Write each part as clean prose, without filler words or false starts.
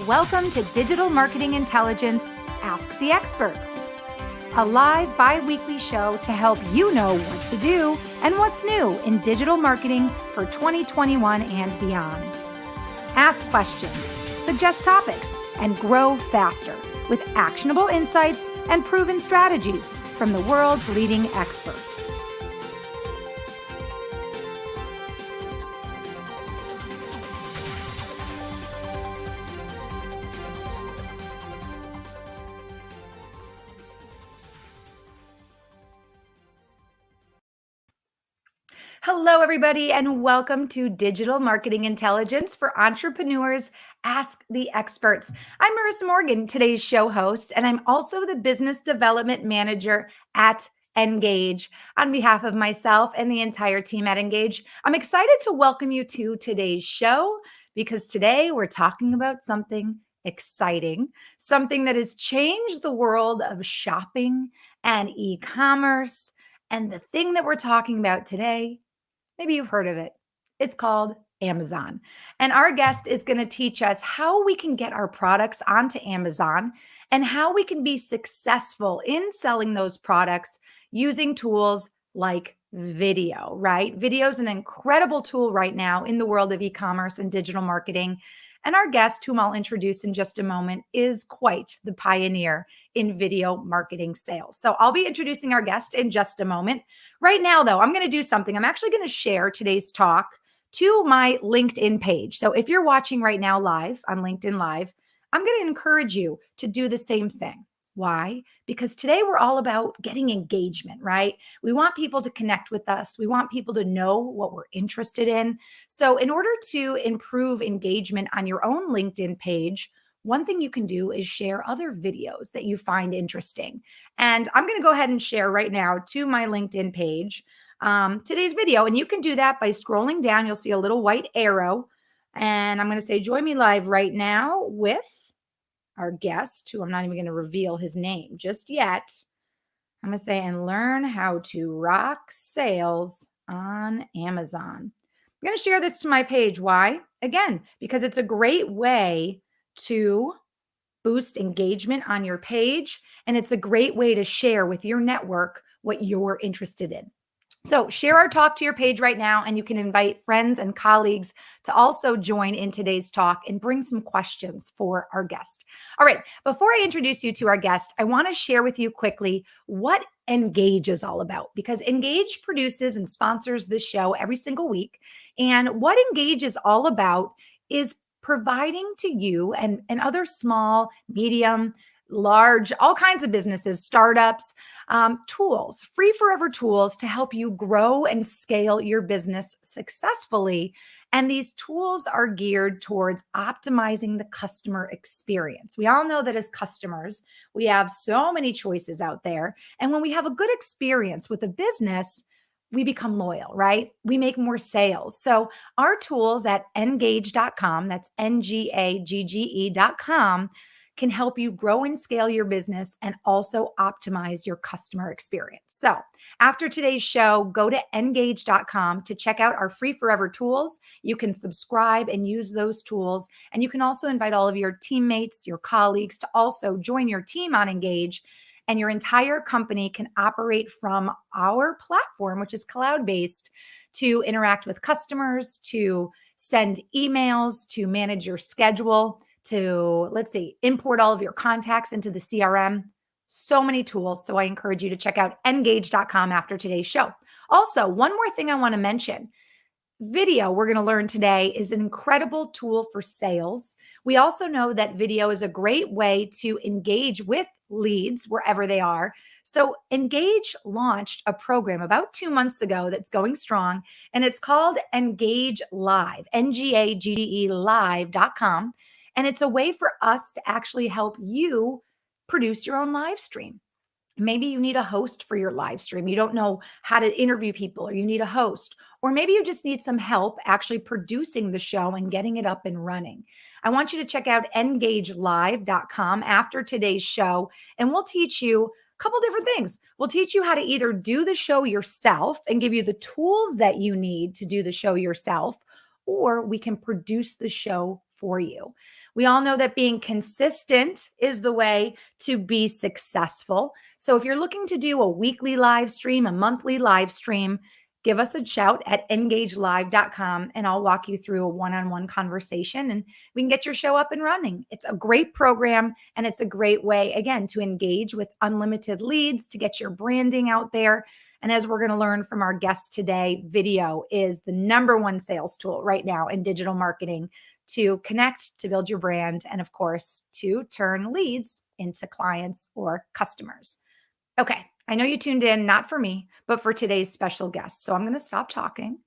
Welcome to Digital Marketing Intelligence Ask the Experts, a live bi-weekly show to help you know what to do and what's new in digital marketing for 2021 and beyond. Ask questions, suggest topics, and grow faster with actionable insights and proven strategies from the world's leading experts. Hello, everybody, and welcome to Digital Marketing Intelligence for Entrepreneurs Ask the Experts. I'm Marissa Morgan, today's show host, and I'm also the Business Development Manager at Engage. On behalf of myself and the entire team at Engage, I'm excited to welcome you to today's show because today we're talking about something exciting, something that has changed the world of shopping and e-commerce. And the thing that we're talking about today, maybe you've heard of it. It's called Amazon. And our guest is going to teach us how we can get our products onto Amazon and how we can be successful in selling those products using tools like video, right? Video is an incredible tool right now in the world of e-commerce and digital marketing. And our guest, whom I'll introduce in just a moment, is quite the pioneer in video marketing sales. So I'll be introducing our guest in just a moment. Right now, though, I'm going to do something. I'm actually going to share today's talk to my LinkedIn page. So if you're watching right now live on LinkedIn Live, I'm going to encourage you to do the same thing. Why? Because today we're all about getting engagement, right? We want people to connect with us. We want people to know what we're interested in. So in order to improve engagement on your own LinkedIn page, one thing you can do is share other videos that you find interesting. And I'm going to go ahead and share right now to my LinkedIn page today's video. And you can do that by scrolling down. You'll see a little white arrow. And I'm going to say, join me live right now with our guest, who I'm not even going to reveal his name just yet. I'm going to say, and learn how to rock sales on Amazon. I'm going to share this to my page. Why? Again, because it's a great way to boost engagement on your page. And it's a great way to share with your network what you're interested in. So share our talk to your page right now, and you can invite friends and colleagues to also join in today's talk and bring some questions for our guest. All right, before I introduce you to our guest, I want to share with you quickly what Engage is all about, because Engage produces and sponsors this show every single week. And what Engage is all about is providing to you and other small, medium, large, all kinds of businesses, startups, tools, free forever tools to help you grow and scale your business successfully. And these tools are geared towards optimizing the customer experience. We all know that as customers, we have so many choices out there. And when we have a good experience with a business, we become loyal, right? We make more sales. So our tools at Engage.com, that's Ngagge.com, can help you grow and scale your business and also optimize your customer experience. So after today's show, go to Engage.com to check out our free forever tools. You can subscribe and use those tools. And you can also invite all of your teammates, your colleagues to also join your team on Engage. And your entire company can operate from our platform, which is cloud-based, to interact with customers, to send emails, to manage your schedule, to, let's see, import all of your contacts into the CRM. So many tools. So I encourage you to check out Engage.com after today's show. Also, one more thing I want to mention. Video, we're going to learn today, is an incredible tool for sales. We also know that video is a great way to engage with leads wherever they are. So Engage launched a program about 2 months ago that's going strong, and it's called Engage Live, Ngagge live.com. And it's a way for us to actually help you produce your own live stream. Maybe you need a host for your live stream. You don't know how to interview people, or you need a host, or maybe you just need some help actually producing the show and getting it up and running. I want you to check out engagelive.com after today's show, and we'll teach you a couple different things. We'll teach you how to either do the show yourself and give you the tools that you need to do the show yourself, or we can produce the show for you. We all know that being consistent is the way to be successful. So if you're looking to do a weekly live stream, a monthly live stream, give us a shout at engagelive.com and I'll walk you through a one-on-one conversation and we can get your show up and running. It's a great program and it's a great way, again, to engage with unlimited leads, to get your branding out there. And as we're going to learn from our guest today, video is the number one sales tool right now in digital marketing to connect, to build your brand, and of course, to turn leads into clients or customers. Okay, I know you tuned in, not for me, but for today's special guest. So I'm going to stop talking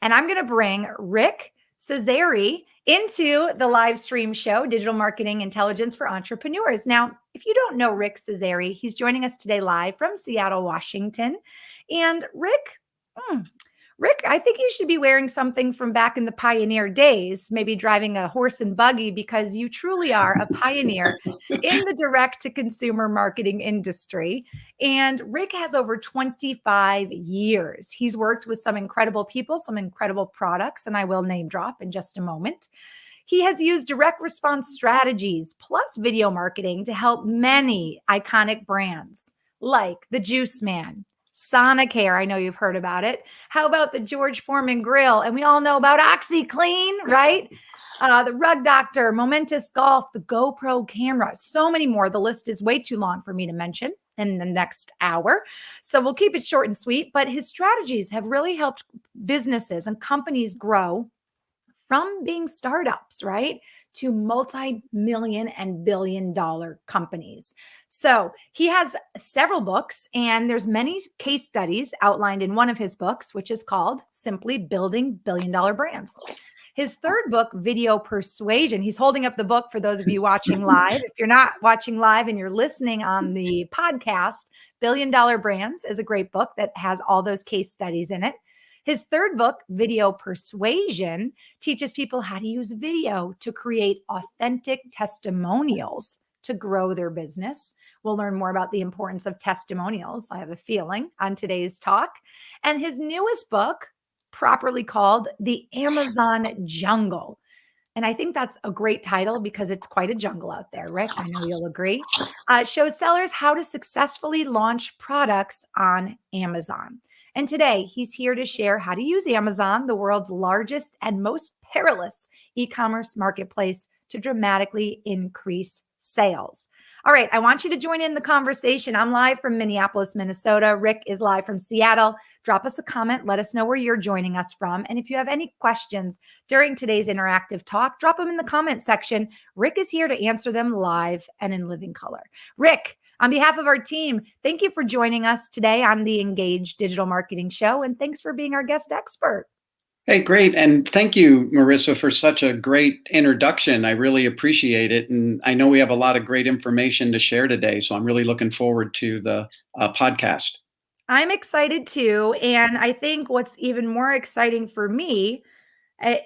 and I'm going to bring Rick Cesari into the live stream show, Digital Marketing Intelligence for Entrepreneurs. Now, if you don't know Rick Cesari, he's joining us today live from Seattle, Washington. And Rick, I think you should be wearing something from back in the pioneer days, maybe driving a horse and buggy, because you truly are a pioneer in the direct-to-consumer marketing industry. And Rick has over 25 years. He's worked with some incredible people, some incredible products, and I will name drop in just a moment. He has used direct response strategies plus video marketing to help many iconic brands like the Juice Man, Sonicare. I know you've heard about it. How about the George Foreman Grill? And we all know about OxyClean, right? The Rug Doctor, Momentous Golf, the GoPro camera, so many more. The list is way too long for me to mention in the next hour. So we'll keep it short and sweet. But his strategies have really helped businesses and companies grow from being startups, right, to multi-million and billion-dollar companies. So he has several books, and there's many case studies outlined in one of his books, which is called Simply Building Billion-Dollar Brands. His third book, Video Persuasion, he's holding up the book for those of you watching live. If you're not watching live and you're listening on the podcast, Billion Dollar Brands is a great book that has all those case studies in it. His third book, Video Persuasion, teaches people how to use video to create authentic testimonials to grow their business. We'll learn more about the importance of testimonials, I have a feeling, on today's talk. And his newest book, properly called The Amazon Jungle. And I think that's a great title because it's quite a jungle out there, Rick. I know you'll agree. Shows sellers how to successfully launch products on Amazon. And today he's here to share how to use Amazon, the world's largest and most perilous e-commerce marketplace, to dramatically increase sales. All right, I want you to join in the conversation. I'm live from Minneapolis, Minnesota. Rick is live from Seattle. Drop us a comment. Let us know where you're joining us from. And if you have any questions during today's interactive talk, drop them in the comment section. Rick is here to answer them live and in living color. Rick, on behalf of our team, thank you for joining us today on the Engage Digital Marketing Show, and thanks for being our guest expert. Hey, great. And thank you, Marissa, for such a great introduction. I really appreciate it. And I know we have a lot of great information to share today, so I'm really looking forward to the podcast. I'm excited too. And I think what's even more exciting for me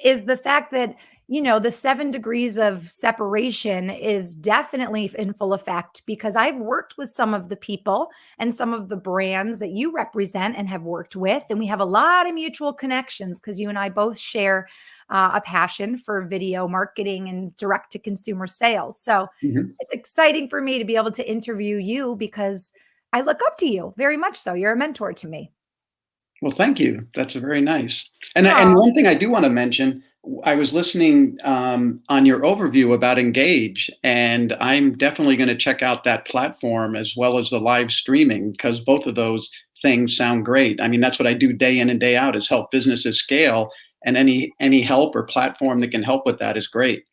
is the fact that, you know, the 7 degrees of separation is definitely in full effect, because I've worked with some of the people and some of the brands that you represent and have worked with. And we have a lot of mutual connections because you and I both share a passion for video marketing and direct to consumer sales. So it's exciting for me to be able to interview you because I look up to you very much so. You're a mentor to me. Well, thank you. That's very nice. And one thing I do want to mention, I was listening on your overview about Engage, and I'm definitely going to check out that platform as well as the live streaming, because both of those things sound great. I mean, that's what I do day in and day out, is help businesses scale, and any help or platform that can help with that is great.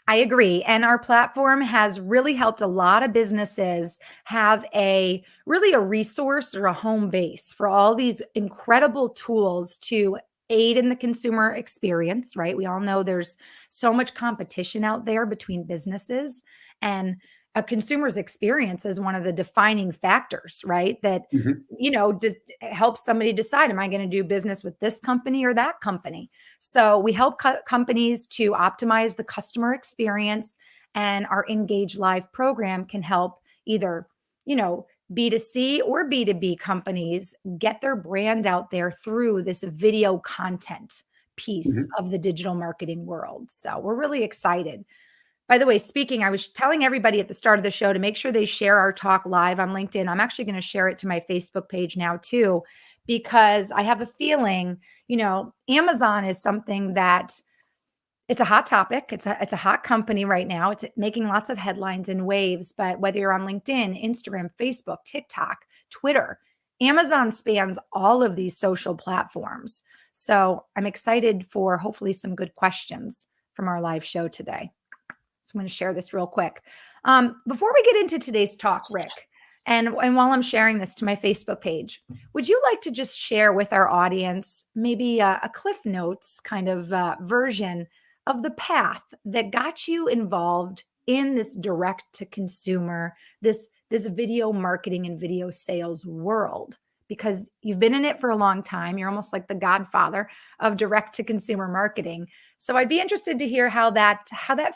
I agree. And our platform has really helped a lot of businesses have a resource or a home base for all these incredible tools to aid in the consumer experience, right? We all know there's so much competition out there between businesses, and a consumer's experience is one of the defining factors, right? That, you know, helps somebody decide, am I going to do business with this company or that company? So we help companies to optimize the customer experience, and our Engage Live program can help either, you know, B2C or B2B companies get their brand out there through this video content piece Mhm. of the digital marketing world. So we're really excited. By the way, speaking, I was telling everybody at the start of the show to make sure they share our talk live on LinkedIn. I'm actually going to share it to my Facebook page now too, because I have a feeling, Amazon is something that it's a hot topic. It's a hot company right now. It's making lots of headlines and waves, but whether you're on LinkedIn, Instagram, Facebook, TikTok, Twitter, Amazon spans all of these social platforms. So I'm excited for hopefully some good questions from our live show today. So I'm going to share this real quick. Before we get into today's talk, Rick, and while I'm sharing this to my Facebook page, would you like to just share with our audience maybe a Cliff Notes kind of version of the path that got you involved in this direct to consumer, this video marketing and video sales world? Because you've been in it for a long time. You're almost like the godfather of direct to consumer marketing. So I'd be interested to hear how that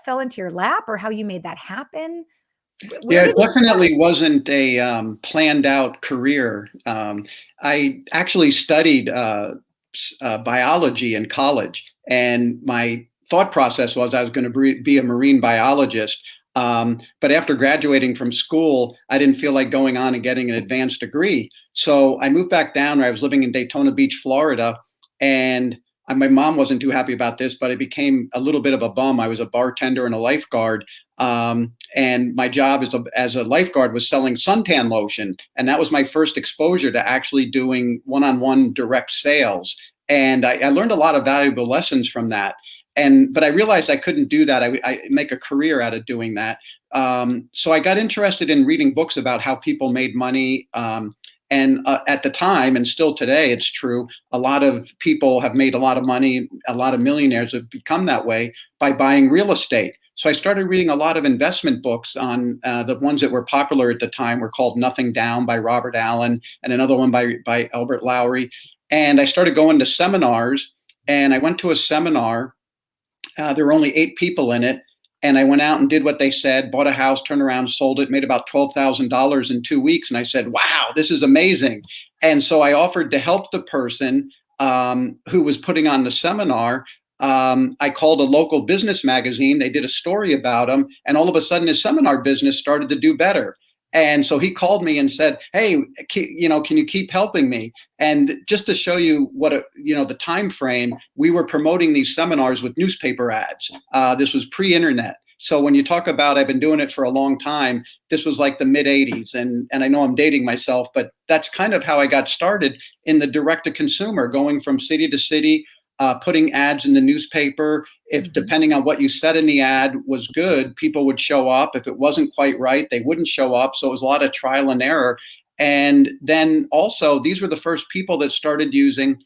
fell into your lap or how you made that happen. Where Yeah, did it it start? definitely wasn't a planned out career. I actually studied biology in college, and my thought process was I was going to be a marine biologist. But after graduating from school, I didn't feel like going on and getting an advanced degree. So I moved back down. I was living in Daytona Beach, Florida, and my mom wasn't too happy about this, but I became a little bit of a bum. I was a bartender and a lifeguard, and my job as a lifeguard was selling suntan lotion. And that was my first exposure to actually doing one-on-one direct sales. And I learned a lot of valuable lessons from that. But I realized I couldn't do that. I make a career out of doing that. So I got interested in reading books about how people made money. And at the time, and still today, it's true, a lot of people have made a lot of money. A lot of millionaires have become that way by buying real estate. So I started reading a lot of investment books on the ones that were popular at the time were called Nothing Down by Robert Allen and another one by Albert Lowry. And I started going to seminars, and I went to a seminar. There were only 8 people in it. And I went out and did what they said, bought a house, turned around, sold it, made about $12,000 in 2 weeks. And I said, wow, this is amazing. And so I offered to help the person who was putting on the seminar. I called a local business magazine. They did a story about him. And all of a sudden, his seminar business started to do better. And so he called me and said, hey, can you keep helping me? And just to show you the time frame, we were promoting these seminars with newspaper ads. This was pre-internet. So when you talk about I've been doing it for a long time, this was like the mid 80s. And I know I'm dating myself, but that's kind of how I got started in the direct to consumer, going from city to city, putting ads in the newspaper. If depending on what you said in the ad was good, people would show up. If it wasn't quite right, they wouldn't show up. So it was a lot of trial and error. And then also, these were the first people that started using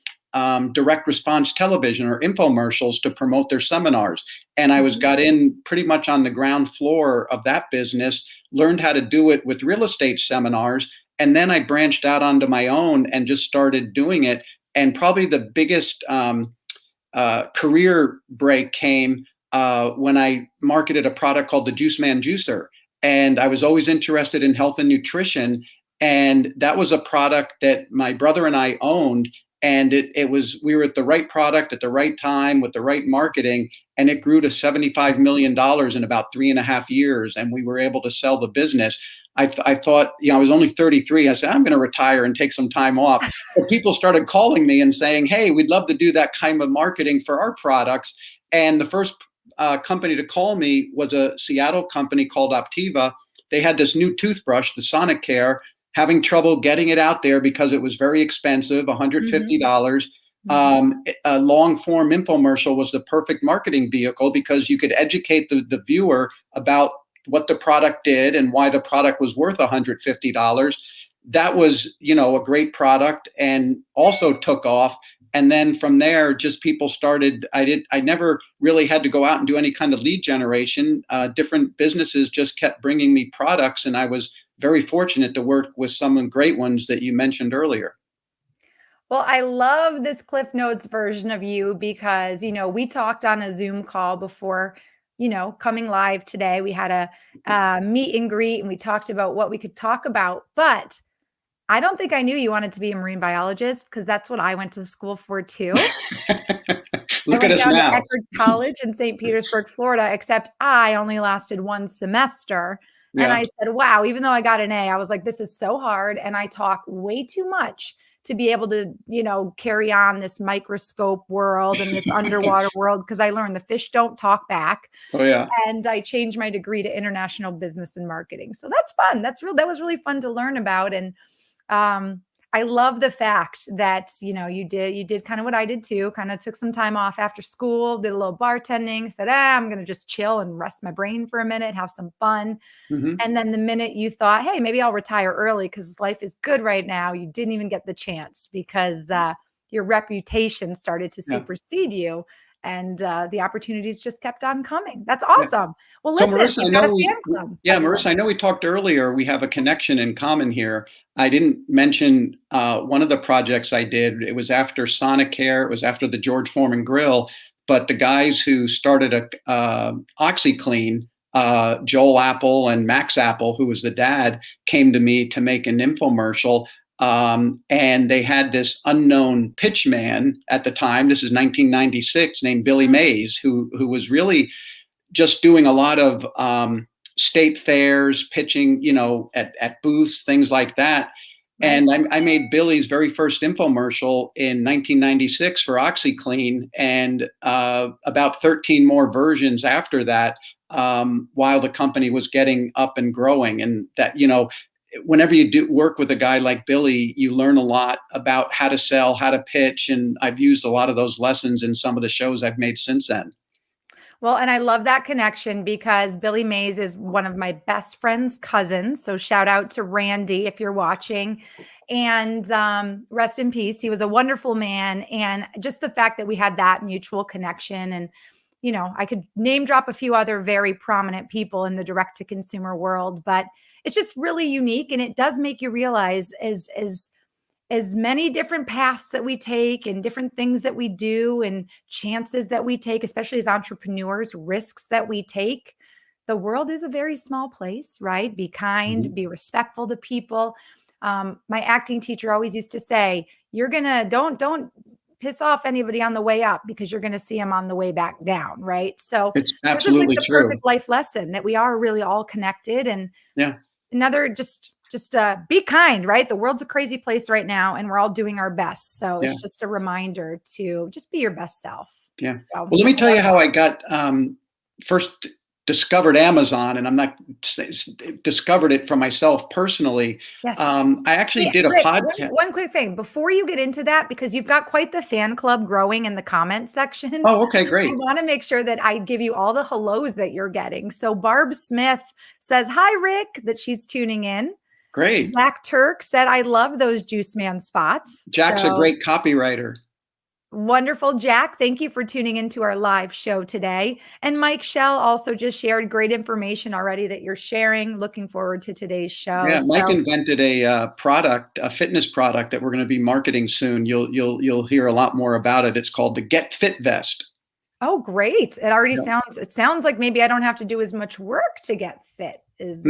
direct response television or infomercials to promote their seminars. And I got in pretty much on the ground floor of that business, learned how to do it with real estate seminars. And then I branched out onto my own and just started doing it. And probably the biggest career break came when I marketed a product called the Juice Man Juicer. And I was always interested in health and nutrition. And that was a product that my brother and I owned. And we were at the right product at the right time with the right marketing. And it grew to $75 million in about 3.5 years. And we were able to sell the business. I thought, I was only 33. I said, I'm going to retire and take some time off. But people started calling me and saying, hey, we'd love to do that kind of marketing for our products. And the first company to call me was a Seattle company called Optiva. They had this new toothbrush, the Sonicare, having trouble getting it out there because it was very expensive, $150. A long form infomercial was the perfect marketing vehicle because you could educate the viewer about what the product did and why the product was worth $150. That was, a great product and also took off. And then from there, just people started. I never really had to go out and do any kind of lead generation. Different businesses just kept bringing me products, and I was very fortunate to work with some great ones that you mentioned earlier. Well, I love this Cliff Notes version of you because, we talked on a Zoom call before, coming live today. We had a meet and greet and we talked about what we could talk about. But I don't think I knew you wanted to be a marine biologist because that's what I went to school for too. Let Look at went us down to now. Eckerd College in St. Petersburg, Florida, except I only lasted one semester. And Yeah. I said, wow, even though I got an A, I was like, this is so hard. And I talk way too much to be able to, carry on this microscope world and this underwater world, because I learned the fish don't talk back. Oh yeah. And I changed my degree to international business and marketing. So that's fun. That was really fun to learn about. And I love the fact that, you did kind of what I did too, kind of took some time off after school, did a little bartending, said, I'm going to just chill and rest my brain for a minute, have some fun. Hmm. And then the minute you thought, hey, maybe I'll retire early because life is good right now, you didn't even get the chance because your reputation started to Yeah. supersede you. And the opportunities just kept on coming. That's Yeah. awesome. Well, So listen, Marissa, I you've got a know fan club. Marissa, I know we talked earlier. We have a connection in common here. I didn't mention one of the projects I did. It was after Sonicare. It was after the George Foreman Grill. But the guys who started OxyClean, Joel Apple and Max Apple, who was the dad, came to me to make an infomercial. And they had this unknown pitchman at the time. This is 1996, named Billy Mays, who was really just doing a lot of state fairs, pitching, at booths, things like that. And I made Billy's very first infomercial in 1996 for OxyClean, and about 13 more versions after that, while the company was getting up and growing. And that, whenever you do work with a guy like Billy, you learn a lot about how to sell, how to pitch. And I've used a lot of those lessons in some of the shows I've made since then. Well, and I love that connection because Billy Mays is one of my best friend's cousins. So shout out to Randy if you're watching. And rest in peace. He was a wonderful man. And just the fact that we had that mutual connection. And, I could name drop a few other very prominent people in the direct to consumer world, but it's just really unique. And it does make you realize as many different paths that we take and different things that we do and chances that we take, especially as entrepreneurs, risks that we take. The world is a very small place, right? Be kind, be respectful to people. My acting teacher always used to say, don't piss off anybody on the way up because you're going to see them on the way back down. Right. So it's this is absolutely like the true. perfect life lesson that we are really all connected. And another just be kind, right? The world's a crazy place right now and we're all doing our best. So it's just a reminder to just be your best self. Yeah. So, well, let me tell you how I got first discovered Amazon, and I'm not discovered it for myself personally. Yes. I actually did a podcast. One quick thing before you get into that, because you've got quite the fan club growing in the comment section. Oh, okay, great. I want to make sure that I give you all the hellos that you're getting. So Barb Smith says, hi, Rick, that she's tuning in. Great. Black Turk said, I love those Juice Man spots. Jack's a great copywriter. Wonderful, Jack. Thank you for tuning into our live show today. And Mike Shell also just shared great information already that you're sharing. Looking forward to today's show. Yeah, Mike invented a fitness product that we're going to be marketing soon. You'll hear a lot more about it. It's called the Get Fit Vest. Oh, great. It already sounds like maybe I don't have to do as much work to get fit is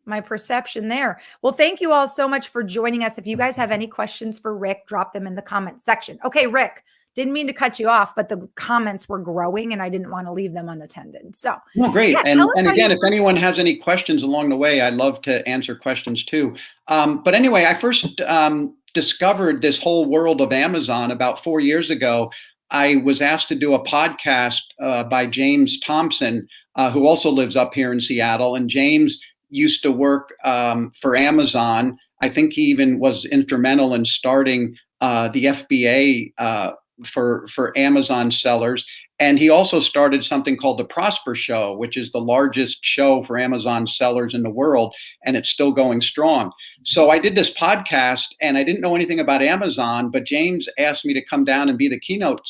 my perception there. Well, thank you all so much for joining us. If you guys have any questions for Rick, drop them in the comment section. Okay, Rick, didn't mean to cut you off, but the comments were growing and I didn't want to leave them unattended. So, no, great. Yeah, and again, if anyone has any questions along the way, I'd love to answer questions too. But anyway, I first discovered this whole world of Amazon about 4 years ago. I was asked to do a podcast by James Thompson, who also lives up here in Seattle. And James used to work for Amazon. I think he even was instrumental in starting the FBA for Amazon sellers. And he also started something called the Prosper Show, which is the largest show for Amazon sellers in the world. And it's still going strong. So I did this podcast and I didn't know anything about Amazon, but James asked me to come down and be the keynote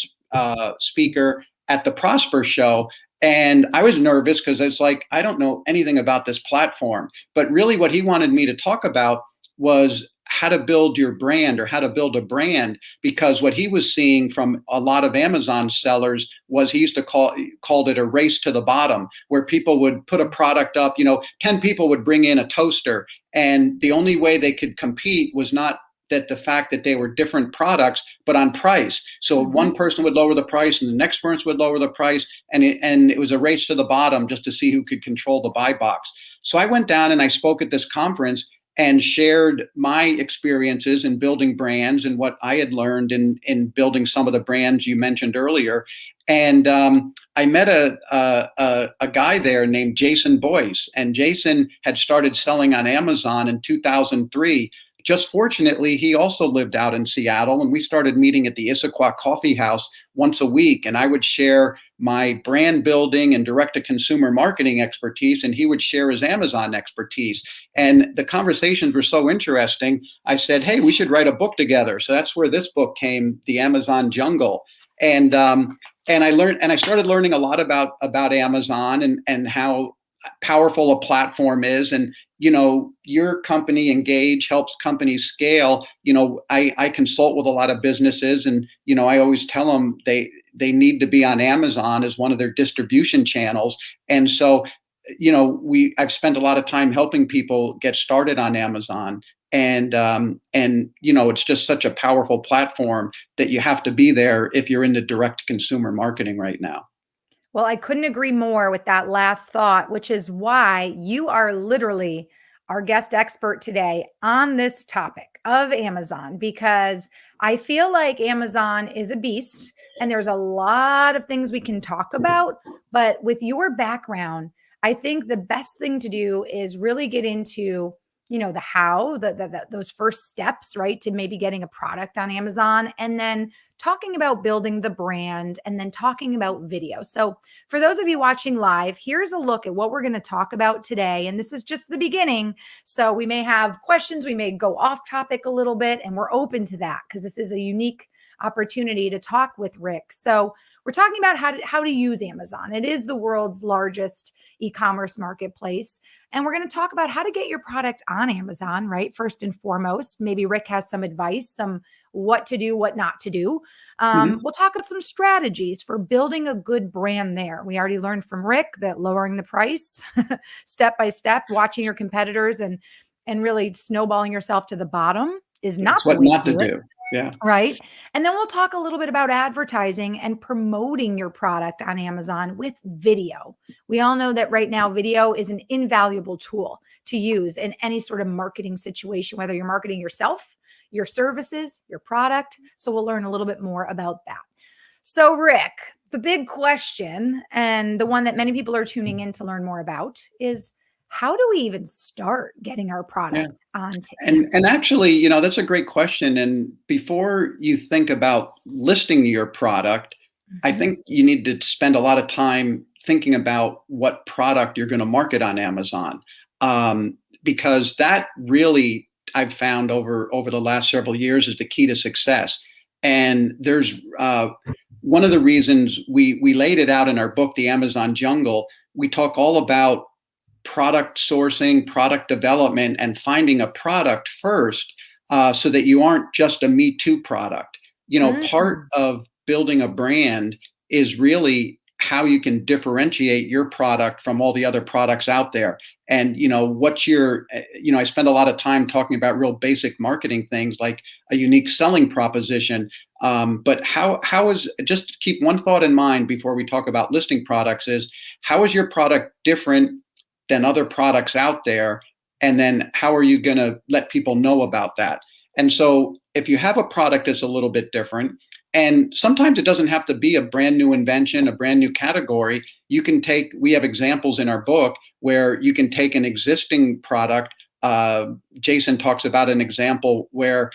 speaker at the Prosper Show. And I was nervous because it's like, I don't know anything about this platform. But really what he wanted me to talk about was how to build your brand or how to build a brand, because what he was seeing from a lot of Amazon sellers was he used to called it a race to the bottom, where people would put a product up, 10 people would bring in a toaster, and the only way they could compete was not that the fact that they were different products, but on price. So one person would lower the price and the next person would lower the price. And it was a race to the bottom just to see who could control the buy box. So I went down and I spoke at this conference and shared my experiences in building brands and what I had learned in building some of the brands you mentioned earlier. And I met a guy there named Jason Boyce, and Jason had started selling on Amazon in 2003. Just fortunately, he also lived out in Seattle, and we started meeting at the Issaquah Coffee House once a week. And I would share my brand building and direct-to-consumer marketing expertise, and he would share his Amazon expertise. And the conversations were so interesting, I said, hey, we should write a book together. So that's where this book came, The Amazon Jungle. And I started learning a lot about Amazon and how powerful a platform is. And your company Engage helps companies scale. I consult with a lot of businesses, and I always tell them they need to be on Amazon as one of their distribution channels. And so I've spent a lot of time helping people get started on Amazon. And it's just such a powerful platform that you have to be there if you're in the direct consumer marketing right now. Well, I couldn't agree more with that last thought, which is why you are literally our guest expert today on this topic of Amazon, because I feel like Amazon is a beast and there's a lot of things we can talk about. But with your background, I think the best thing to do is really get into the how, those first steps, right, to maybe getting a product on Amazon, and then talking about building the brand, and then talking about video. So for those of you watching live, here's a look at what we're going to talk about today. And this is just the beginning. So we may have questions, we may go off topic a little bit, and we're open to that because this is a unique opportunity to talk with Rick. So we're talking about how to use Amazon. It is the world's largest e-commerce marketplace. And we're going to talk about how to get your product on Amazon, right? First and foremost, maybe Rick has some advice, some what to do, what not to do. We'll talk about some strategies for building a good brand there. We already learned from Rick that lowering the price step by step, watching your competitors and really snowballing yourself to the bottom is not the way to do it. Yeah. Right. And then we'll talk a little bit about advertising and promoting your product on Amazon with video. We all know that right now, video is an invaluable tool to use in any sort of marketing situation, whether you're marketing yourself, your services, your product. So we'll learn a little bit more about that. So Rick, the big question, and the one that many people are tuning in to learn more about, is how do we even start getting our product onto? And actually, that's a great question. And before you think about listing your product, I think you need to spend a lot of time thinking about what product you're going to market on Amazon, because that really, I've found over the last several years, is the key to success. And there's one of the reasons we laid it out in our book, The Amazon Jungle. We talk all about product sourcing, product development, and finding a product first, so that you aren't just a Me Too product. Part of building a brand is really how you can differentiate your product from all the other products out there. And, what's your, I spend a lot of time talking about real basic marketing things like a unique selling proposition. But how is, just keep one thought in mind before we talk about listing products, is how is your product different than other products out there? And then how are you going to let people know about that? And so if you have a product that's a little bit different, and sometimes it doesn't have to be a brand new invention, a brand new category, we have examples in our book where you can take an existing product. Jason talks about an example where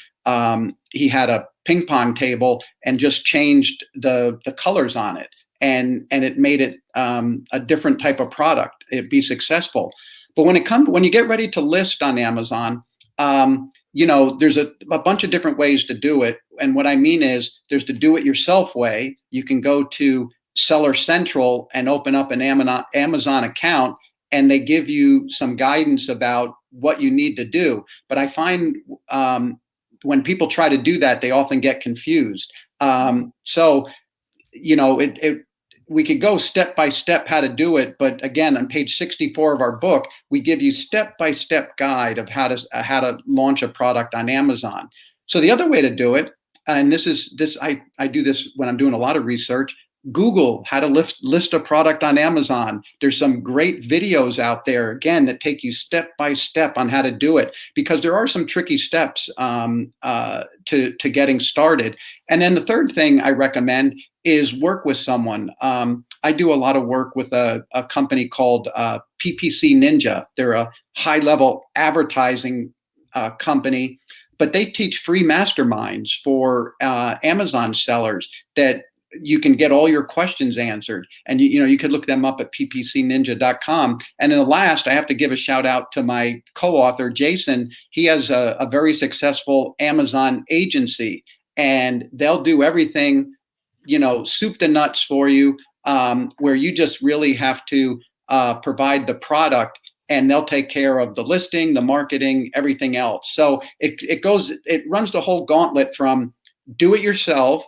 he had a ping pong table and just changed the colors on it. And it made it a different type of product. It'd be successful. But when you get ready to list on Amazon, there's a bunch of different ways to do it. And what I mean is, there's the do it yourself way. You can go to Seller Central and open up an Amazon account, and they give you some guidance about what you need to do. But I find when people try to do that, they often get confused. We could go step by step how to do it, but again, on page 64 of our book, we give you step-by-step guide of how to launch a product on Amazon. So the other way to do it, and I do this when I'm doing a lot of research. Google how to list a product on Amazon. There's some great videos out there, again, that take you step by step on how to do it, because there are some tricky steps to getting started. And then the third thing I recommend is work with someone. I do a lot of work with a company called PPC Ninja. They're a high-level advertising company, but they teach free masterminds for Amazon sellers that you can get all your questions answered. And you could look them up at ppcninja.com. And then last, I have to give a shout out to my co-author, Jason. He has a very successful Amazon agency, and they'll do everything, soup to nuts for you, where you just really have to provide the product, and they'll take care of the listing, the marketing, everything else. So it runs the whole gauntlet from do it yourself,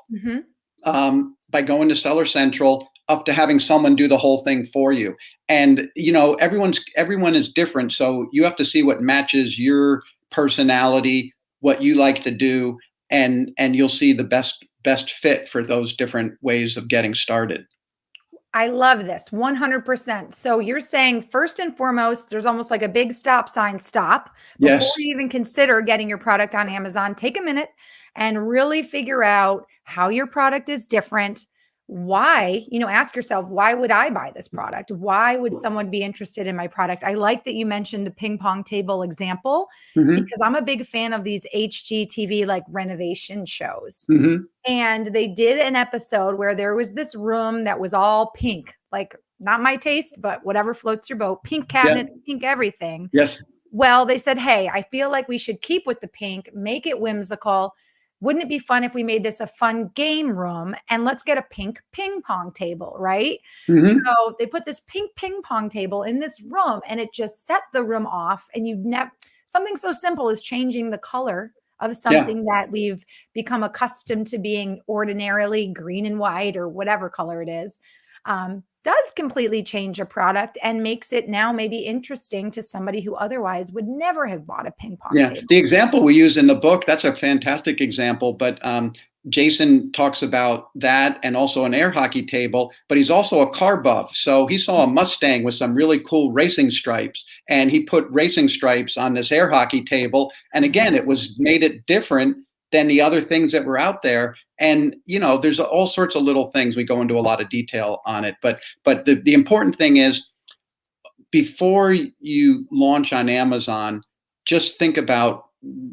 by going to Seller Central, up to having someone do the whole thing for you. And everyone is different, so you have to see what matches your personality, what you like to do, and you'll see the best fit for those different ways of getting started. I love this 100%. So you're saying first and foremost, there's almost like a big stop sign, stop. Before Yes. you even consider getting your product on Amazon, take a minute and really figure out how your product is different. Why, ask yourself, why would I buy this product? Why would someone be interested in my product? I like that you mentioned the ping pong table example, because I'm a big fan of these HGTV like renovation shows. And they did an episode where there was this room that was all pink, like not my taste, but whatever floats your boat, pink cabinets, pink everything. Yes. Well, they said, hey, I feel like we should keep with the pink, make it whimsical. Wouldn't it be fun if we made this a fun game room, and let's get a pink ping pong table, right? So they put this pink ping pong table in this room, and it just set the room off. And something so simple as changing the color of something that we've become accustomed to being ordinarily green and white or whatever color it is, does completely change a product and makes it now maybe interesting to somebody who otherwise would never have bought a ping pong table. The example we use in the book, that's a fantastic example, but Jason talks about that, and also an air hockey table, but he's also a car buff. So he saw a Mustang with some really cool racing stripes, and he put racing stripes on this air hockey table. And again, made it different than the other things that were out there. And, there's all sorts of little things. We go into a lot of detail on it, but the important thing is, before you launch on Amazon, just think about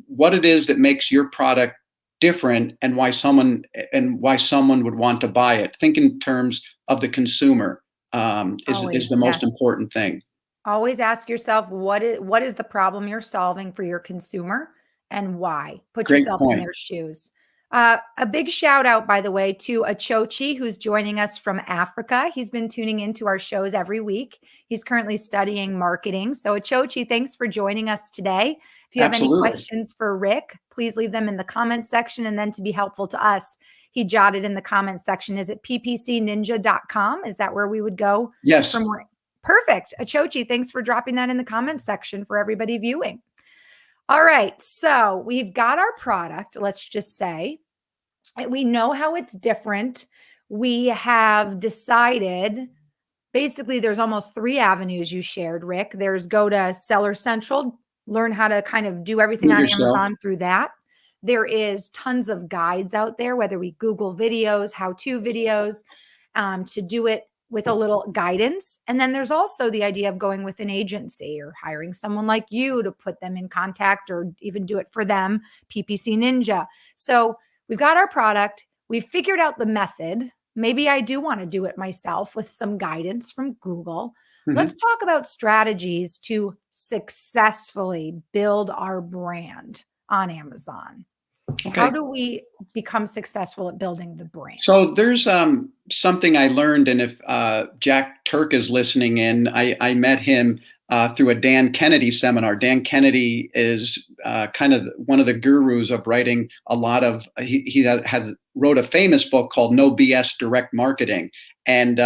what it is that makes your product different, and why someone would want to buy it. Think in terms of the consumer, is the most important thing. Always ask yourself, what is the problem you're solving for your consumer, and why? Put yourself in their shoes. A big shout out, by the way, to Achochi, who's joining us from Africa. He's been tuning into our shows every week. He's currently studying marketing. So Achochi, thanks for joining us today. If you have any questions for Rick, please leave them in the comments section. And then to be helpful to us, he jotted in the comments section, is it ppcninja.com? Is that where we would go? Yes. Perfect. Achochi, thanks for dropping that in the comments section for everybody viewing. All right, so we've got our product, let's just say. We know how it's different. We have decided, basically, there's almost 3 avenues you shared, Rick. There's go to Seller Central, learn how to kind of do everything on Amazon through that. There is tons of guides out there, whether we Google videos, how-to videos, to do it with a little guidance. And then there's also the idea of going with an agency or hiring someone like you to put them in contact, or even do it for them, PPC Ninja. So we've got our product. We've figured out the method. Maybe I do want to do it myself with some guidance from Google. Let's talk about strategies to successfully build our brand on Amazon. Okay. How do we become successful at building the brand? So there's something I learned, and if Jack Turk is listening in, I met him through a Dan Kennedy seminar. Dan Kennedy is kind of one of the gurus of writing a lot of, he wrote a famous book called No BS Direct Marketing. And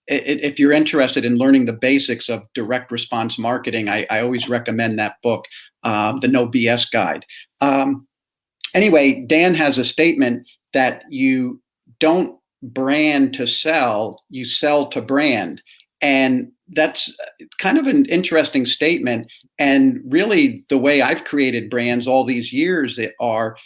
if you're interested in learning the basics of direct response marketing, I always recommend that book, the No BS Guide. Anyway, Dan has a statement that you don't brand to sell, you sell to brand. And that's kind of an interesting statement. And really, the way I've created brands all these years are,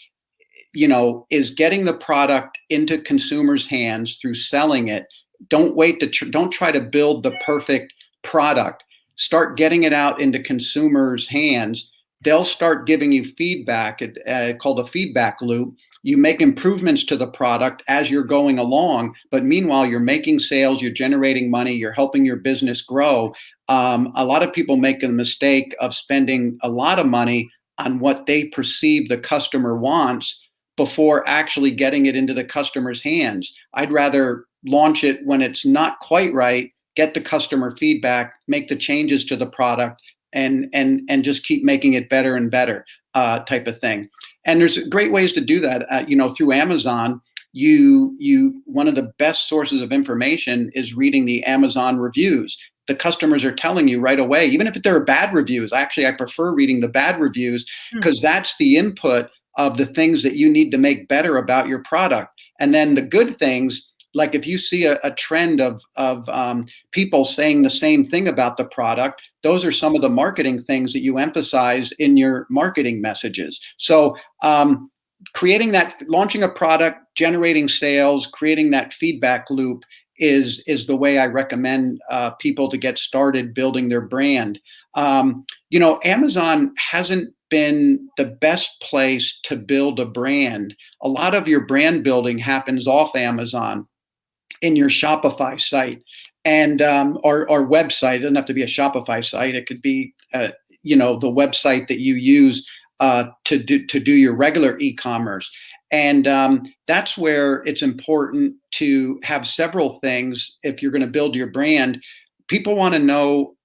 is getting the product into consumers' hands through selling it. Don't try to build the perfect product. Start getting it out into consumers' hands. They'll start giving you feedback, called a feedback loop. You make improvements to the product as you're going along, but meanwhile, you're making sales, you're generating money, you're helping your business grow. A lot of people make the mistake of spending a lot of money on what they perceive the customer wants before actually getting it into the customer's hands. I'd rather launch it when it's not quite right, get the customer feedback, make the changes to the product, and just keep making it better and better, type of thing. And there's great ways to do that. Through Amazon, one of the best sources of information is reading the Amazon reviews. The customers are telling you right away, even if they're bad reviews. Actually, I prefer reading the bad reviews because that's the input of the things that you need to make better about your product. And then the good things, like if you see a trend of people saying the same thing about the product, those are some of the marketing things that you emphasize in your marketing messages. So launching a product, generating sales, creating that feedback loop is the way I recommend people to get started building their brand. Amazon hasn't been the best place to build a brand. A lot of your brand building happens off Amazon in your Shopify site and or website. It doesn't have to be a Shopify site. It could be the website that you use to do your regular e-commerce. And that's where it's important to have several things if you're going to build your brand. People want to know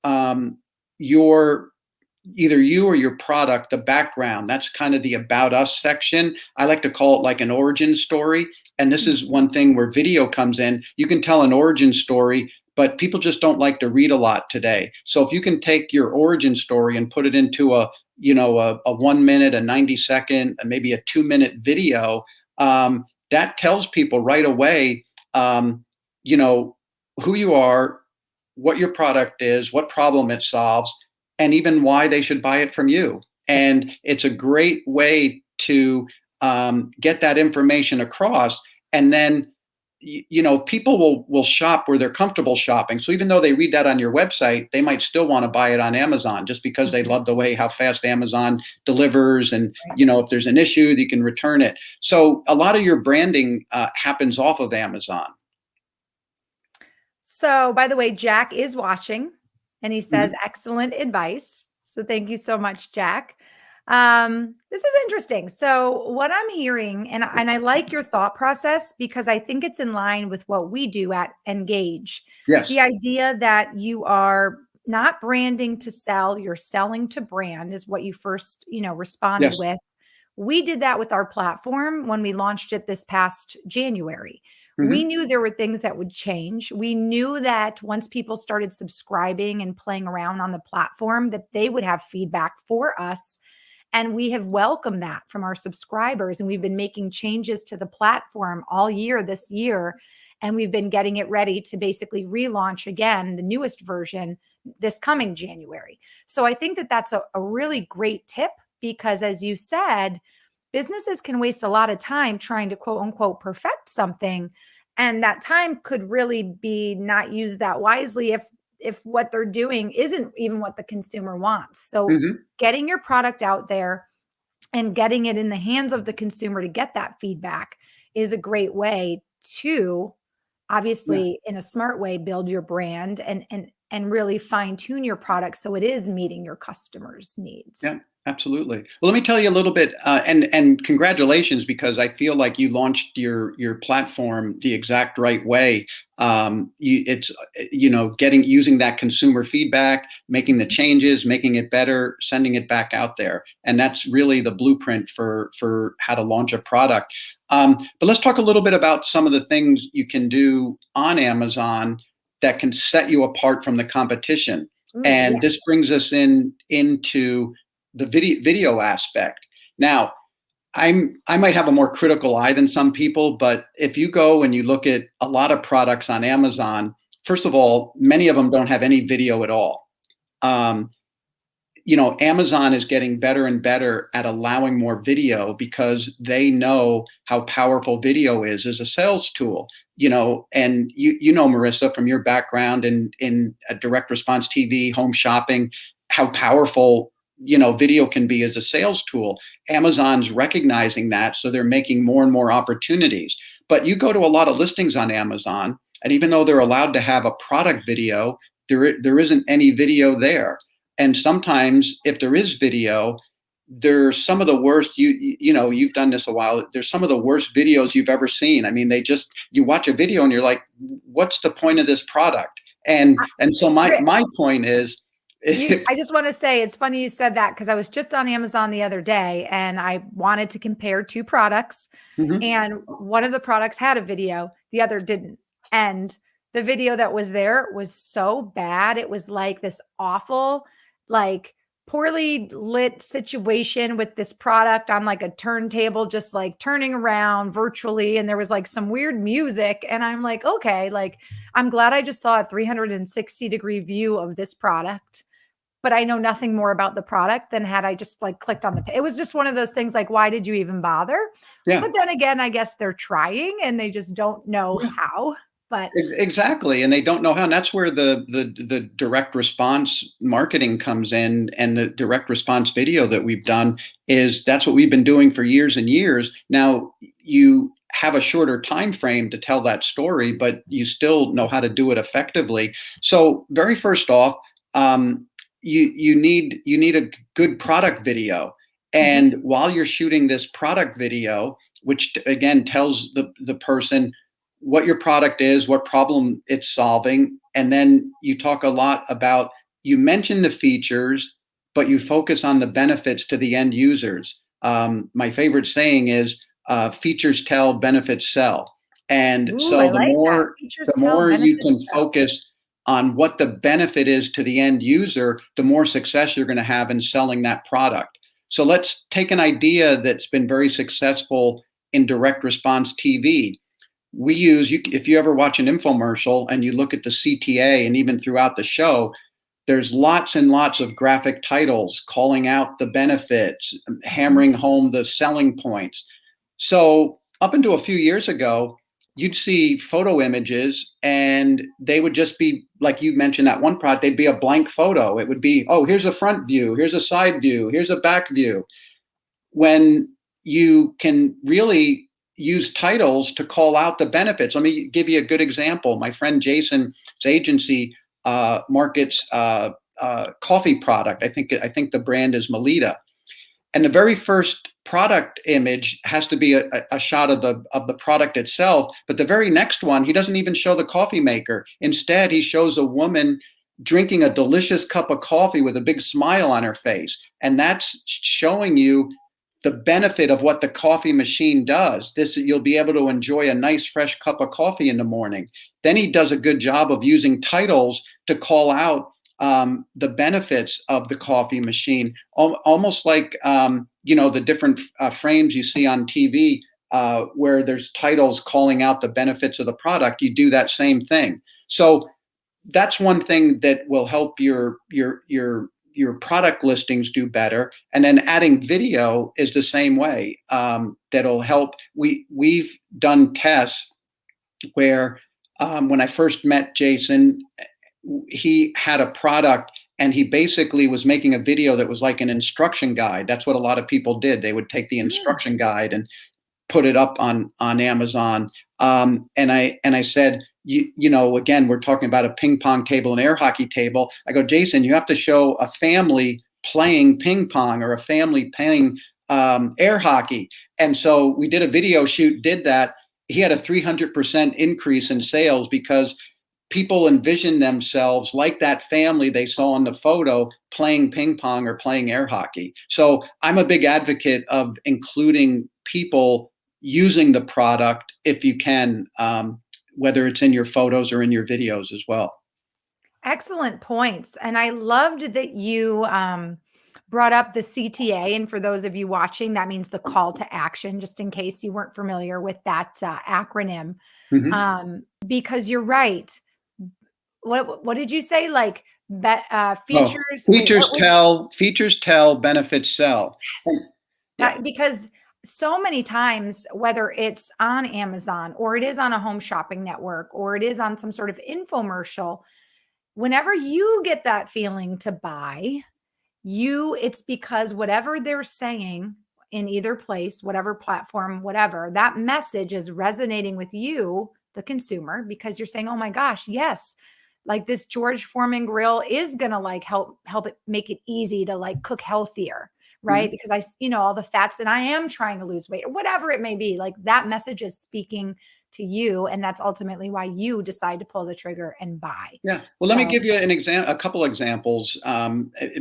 either you or your product, the background. That's kind of the about us section. I like to call it like an origin story. And this is one thing where video comes in. You can tell an origin story, but people just don't like to read a lot today. So if you can take your origin story and put it into a 1 minute, a 90-second, and maybe a 2-minute video, that tells people right away, who you are, what your product is, what problem it solves, and even why they should buy it from you. And it's a great way to get that information across. And then, people will shop where they're comfortable shopping. So even though they read that on your website, they might still want to buy it on Amazon just because they love the way how fast Amazon delivers. And, if there's an issue, you can return it. So a lot of your branding happens off of Amazon. So, by the way, Jack is watching. And he says, excellent advice. So thank you so much, Jack. This is interesting. So what I'm hearing, and I like your thought process because I think it's in line with what we do at Engage. Yes. The idea that you are not branding to sell, you're selling to brand is what you first, responded with. We did that with our platform when we launched it this past January. We knew there were things that would change. We knew that once people started subscribing and playing around on the platform, that they would have feedback for us. And we have welcomed that from our subscribers. And we've been making changes to the platform all year this year. And we've been getting it ready to basically relaunch again, the newest version this coming January. So I think that that's a really great tip because, as you said, businesses can waste a lot of time trying to quote unquote perfect something. And that time could really be not used that wisely if what they're doing isn't even what the consumer wants. So getting your product out there and getting it in the hands of the consumer to get that feedback is a great way to obviously in a smart way build your brand and really fine tune your product so it is meeting your customers' needs. Yeah, absolutely. Well, let me tell you a little bit, and congratulations, because I feel like you launched your platform the exact right way. It's using that consumer feedback, making the changes, making it better, sending it back out there, and that's really the blueprint for how to launch a product. But let's talk a little bit about some of the things you can do on Amazon that can set you apart from the competition. This brings us into the video aspect. Now, I might have a more critical eye than some people, but if you go and you look at a lot of products on Amazon, first of all, many of them don't have any video at all. Um, Amazon is getting better and better at allowing more video because they know how powerful video is as a sales tool. And Marissa, from your background in direct response TV, home shopping, how powerful video can be as a sales tool. Amazon's recognizing that, so they're making more and more opportunities. But you go to a lot of listings on Amazon, and even though they're allowed to have a product video, there isn't any video there. And sometimes if there is video, there's some of the worst, you've done this a while, there's some of the worst videos you've ever seen. I mean, you watch a video and you're like, what's the point of this product? And so my point is, I just want to say, it's funny you said that, because I was just on Amazon the other day and I wanted to compare two products. Mhm. And one of the products had a video, the other didn't. And the video that was there was so bad. It was like this awful, like poorly lit situation with this product on like a turntable, just like turning around virtually. And there was like some weird music. And I'm like, okay, like I'm glad I just saw a 360-degree view of this product, but I know nothing more about the product than had I just like clicked on it was just one of those things like, why did you even bother? Yeah. But then again, I guess they're trying and they just don't know how. But exactly, and they don't know how, and that's where the direct response marketing comes in, and the direct response video that we've done that's what we've been doing for years and years. Now you have a shorter time frame to tell that story, but you still know how to do it effectively. So very first off, you need a good product video, and while you're shooting this product video, which again tells the person what your product is, what problem it's solving. And then you talk a lot about, you mention the features, but you focus on the benefits to the end users. My favorite saying is, features tell, benefits sell. And so the more you can focus on what the benefit is to the end user, the more success you're going to have in selling that product. So let's take an idea that's been very successful in direct response TV. If you ever watch an infomercial and you look at the CTA, and even throughout the show, there's lots and lots of graphic titles calling out the benefits, hammering home the selling points. So up until a few years ago, you'd see photo images and they would just be, like you mentioned that one product, they'd be a blank photo. It would be, oh, here's a front view, here's a side view, here's a back view. When you can really use titles to call out the benefits. Let me give you a good example. My friend Jason's agency markets coffee product. I think the brand is Melita. And the very first product image has to be a shot of the product itself. But the very next one, he doesn't even show the coffee maker. Instead, he shows a woman drinking a delicious cup of coffee with a big smile on her face. And that's showing you the benefit of what the coffee machine does. You'll be able to enjoy a nice fresh cup of coffee in the morning. Then he does a good job of using titles to call out the benefits of the coffee machine, almost like the different frames you see on TV where there's titles calling out the benefits of the product. You do that same thing. So that's one thing that will help your product listings do better. And then adding video is the same way. That'll help. We've done tests where when I first met Jason, he had a product and he basically was making a video that was like an instruction guide. That's what a lot of people did. They would take the instruction guide and put it up on Amazon. And I said, again, we're talking about a ping pong table and air hockey table. I go, Jason, you have to show a family playing ping pong or a family playing air hockey. And so we did a video shoot, did that. He had a 300% increase in sales because people envision themselves like that family they saw in the photo playing ping pong or playing air hockey. So I'm a big advocate of including people using the product if you can, whether it's in your photos or in your videos as well. Excellent points. And I loved that you brought up the CTA. And for those of you watching, that means the call to action, just in case you weren't familiar with that acronym. Because you're right. What did you say? Like features? Wait, features tell, benefits sell. Yes. Because so many times, whether it's on Amazon or it is on a home shopping network or it is on some sort of infomercial, whenever you get that feeling to buy, it's because whatever they're saying in either place, whatever platform, whatever, that message is resonating with you, the consumer, because you're saying, oh my gosh, yes, like this George Foreman grill is going to like help it make it easy to like cook healthier, right? Because all the fats, and I am trying to lose weight or whatever it may be, like that message is speaking to you. And that's ultimately why you decide to pull the trigger and buy. Yeah. Well, let me give you a couple examples,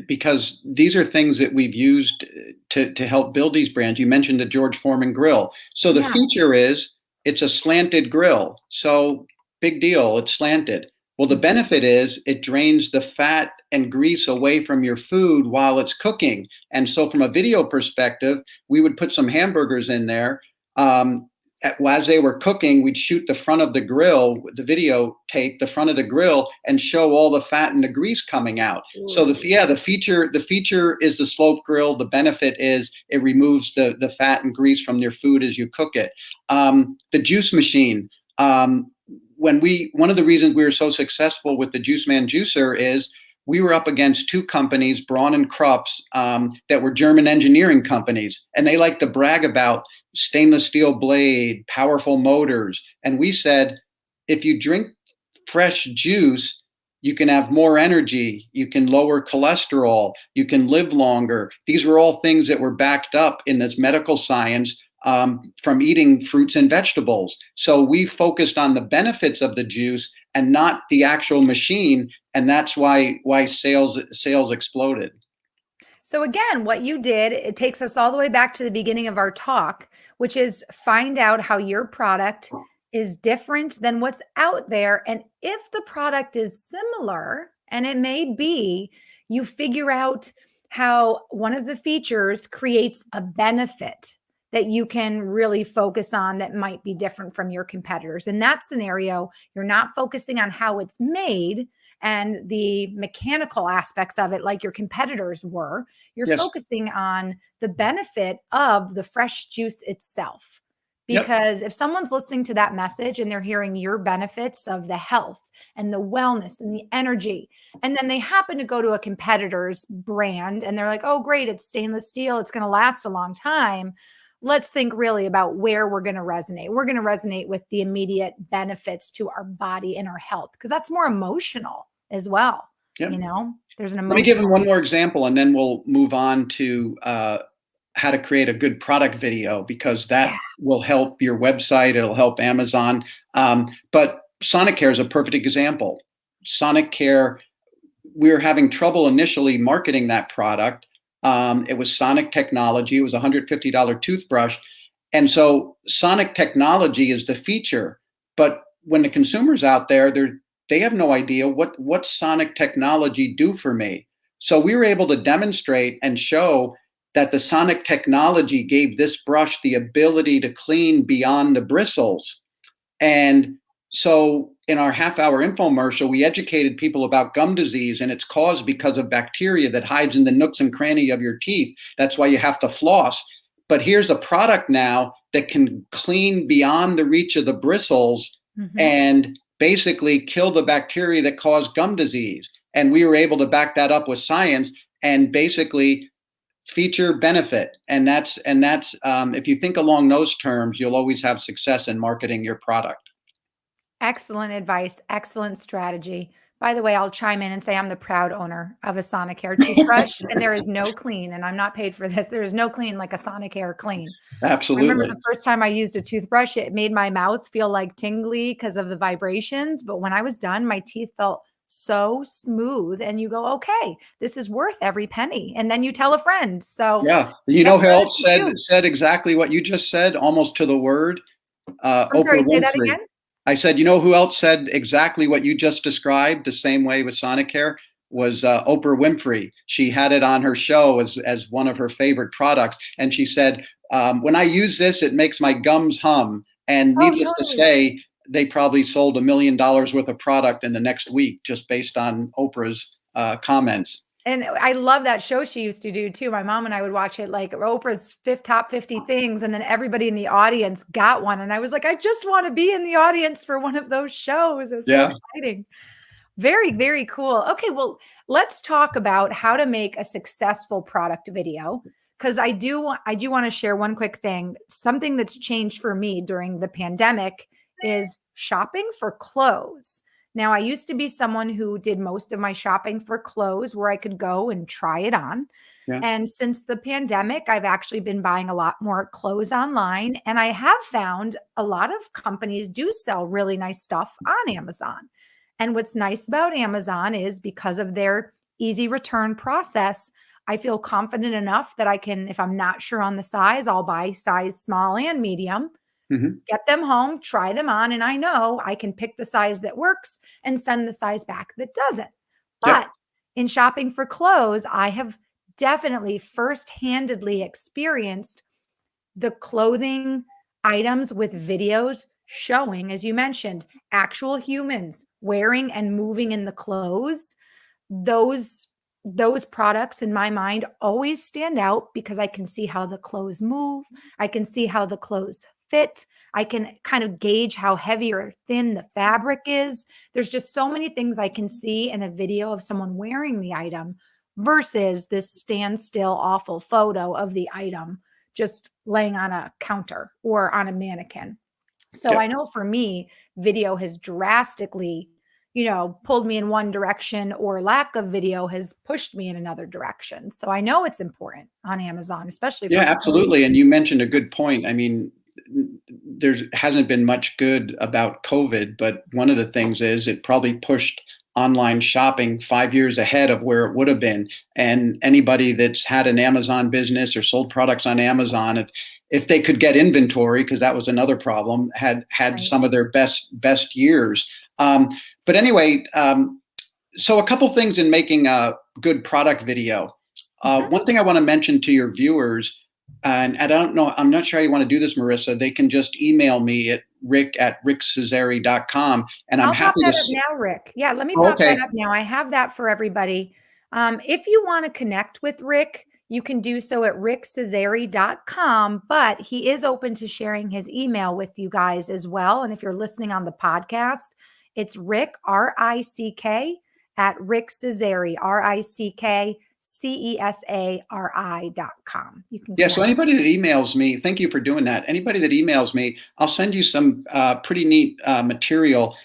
because these are things that we've used to help build these brands. You mentioned the George Foreman grill. So the feature is it's a slanted grill. So big deal. It's slanted. Well, the benefit is it drains the fat and grease away from your food while it's cooking. And so from a video perspective, we would put some hamburgers in there. As they were cooking, we'd shoot the front of the grill, the videotape the front of the grill, and show all the fat and the grease coming out. Ooh. So the feature is the slope grill. The benefit is it removes the fat and grease from your food as you cook it. The juice machine. One of the reasons we were so successful with the Juice Man juicer is we were up against two companies, Braun and Krups, that were German engineering companies, and they like to brag about stainless steel blade, powerful motors. And we said, if you drink fresh juice, you can have more energy, you can lower cholesterol, you can live longer. These were all things that were backed up in this medical science from eating fruits and vegetables. So we focused on the benefits of the juice and not the actual machine. And that's why sales exploded. So again, what you did, it takes us all the way back to the beginning of our talk, which is find out how your product is different than what's out there. And if the product is similar, and it may be, you figure out how one of the features creates a benefit that you can really focus on that might be different from your competitors. In that scenario, you're not focusing on how it's made and the mechanical aspects of it like your competitors were. You're focusing on the benefit of the fresh juice itself. Because if someone's listening to that message and they're hearing your benefits of the health and the wellness and the energy, and then they happen to go to a competitor's brand and they're like, oh, great, it's stainless steel, it's going to last a long time. Let's think really about where we're going to resonate. We're going to resonate with the immediate benefits to our body and our health, because that's more emotional as well. There's an emotion. Let me give them one more example, and then we'll move on to how to create a good product video, because that will help your website. It'll help Amazon. But Sonicare is a perfect example. Sonicare, we were having trouble initially marketing that product. It was Sonic Technology. It was a $150 toothbrush. And so Sonic Technology is the feature. But when the consumer's out there, they have no idea what Sonic Technology do for me. So we were able to demonstrate and show that the Sonic Technology gave this brush the ability to clean beyond the bristles. And so in our half-hour infomercial, we educated people about gum disease, and it's caused because of bacteria that hides in the nooks and crannies of your teeth. That's why you have to floss. But here's a product now that can clean beyond the reach of the bristles and basically kill the bacteria that cause gum disease. And we were able to back that up with science and basically feature benefit. And that's if you think along those terms, you'll always have success in marketing your product. Excellent advice. Excellent strategy. By the way, I'll chime in and say I'm the proud owner of a Sonicare toothbrush, and there is no clean, and I'm not paid for this. There is no clean like a Sonicare clean. Absolutely. I remember the first time I used a toothbrush, it made my mouth feel like tingly because of the vibrations. But when I was done, my teeth felt so smooth, and you go, okay, this is worth every penny. And then you tell a friend. So yeah, you know who else said exactly what you just said, almost to the word? I'm sorry, say that again. I said, you know who else said exactly what you just described the same way with Sonicare? Oprah Winfrey. She had it on her show as one of her favorite products, and she said, "When I use this, it makes my gums hum." And Oh, needless to totally. say, they probably sold $1 million worth of product in the next week just based on Oprah's comments. And I love that show she used to do too. My mom and I would watch it, like Oprah's top 50 things, and then everybody in the audience got one. And I was like, I just want to be in the audience for one of those shows. It was so Yeah. exciting. Very, very cool. Okay, well, let's talk about how to make a successful product video. Because I do want to share one quick thing. Something that's changed for me during the pandemic is shopping for clothes. Now, I used to be someone who did most of my shopping for clothes where I could go and try it on. Yeah. And since the pandemic, I've actually been buying a lot more clothes online. And I have found a lot of companies do sell really nice stuff on Amazon. And what's nice about Amazon is because of their easy return process, I feel confident enough that I can, if I'm not sure on the size, I'll buy size small and medium, Hmm. get them home, try them on, and I know I can pick the size that works and send the size back that doesn't. Yep. But in shopping for clothes, I have definitely first-handedly experienced the clothing items with videos showing, as you mentioned, actual humans wearing and moving in the clothes. Those those products in my mind always stand out because I can see how the clothes move. I can see how the clothes fit. I can kind of gauge how heavy or thin the fabric is. There's just so many things I can see in a video of someone wearing the item versus this standstill awful photo of the item just laying on a counter or on a mannequin. So Yep. I know for me, video has drastically, pulled me in one direction, or lack of video has pushed me in another direction. So I know it's important on Amazon, especially Yeah, for absolutely. And curation. you mentioned a good point. I mean, there hasn't been much good about COVID, but one of the things is it probably pushed online shopping 5 years ahead of where it would have been. And anybody that's had an Amazon business or sold products on Amazon, if they could get inventory, because that was another problem, had Right. some of their best years. Um, but anyway, so a couple things in making a good product video. Mhm. One thing I want to mention to your viewers, and I don't know, I'm not sure how you want to do this, Marissa. They can just email me at rick@rickcesari.com, and I'm I'll pop happy to. that up now, Rick. Yeah, let me Oh, pop that okay. up now. I have that for everybody. If you want to connect with Rick, you can do so at rickcesari.com, but he is open to sharing his email with you guys as well. And if you're listening on the podcast, it's Rick, RICK, at rickcesari, rickcesari.com. You can Yeah, so connect. anybody that emails me, thank you for doing that. Anybody that emails me, I'll send you some pretty neat material.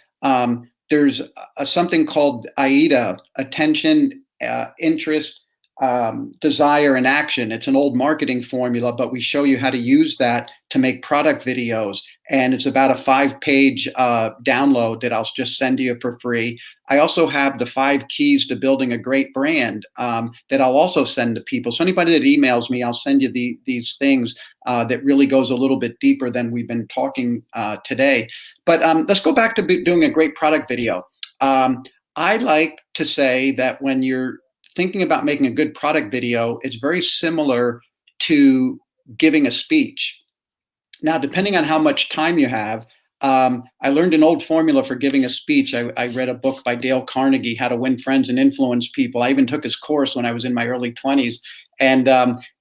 There's something called AIDA, attention, interest, desire, and action. It's an old marketing formula, but we show you how to use that to make product videos. And it's about a 5-page download that I'll just send to you for free. I also have the 5 keys to building a great brand that I'll also send to people. So anybody that emails me, I'll send you these things that really goes a little bit deeper than we've been talking today. But let's go back to doing a great product video. I like to say that when you're thinking about making a good product video, it's very similar to giving a speech. Now, depending on how much time you have, I learned an old formula for giving a speech. I read a book by Dale Carnegie, How to Win Friends and Influence People. I even took his course when I was in my early 20s. And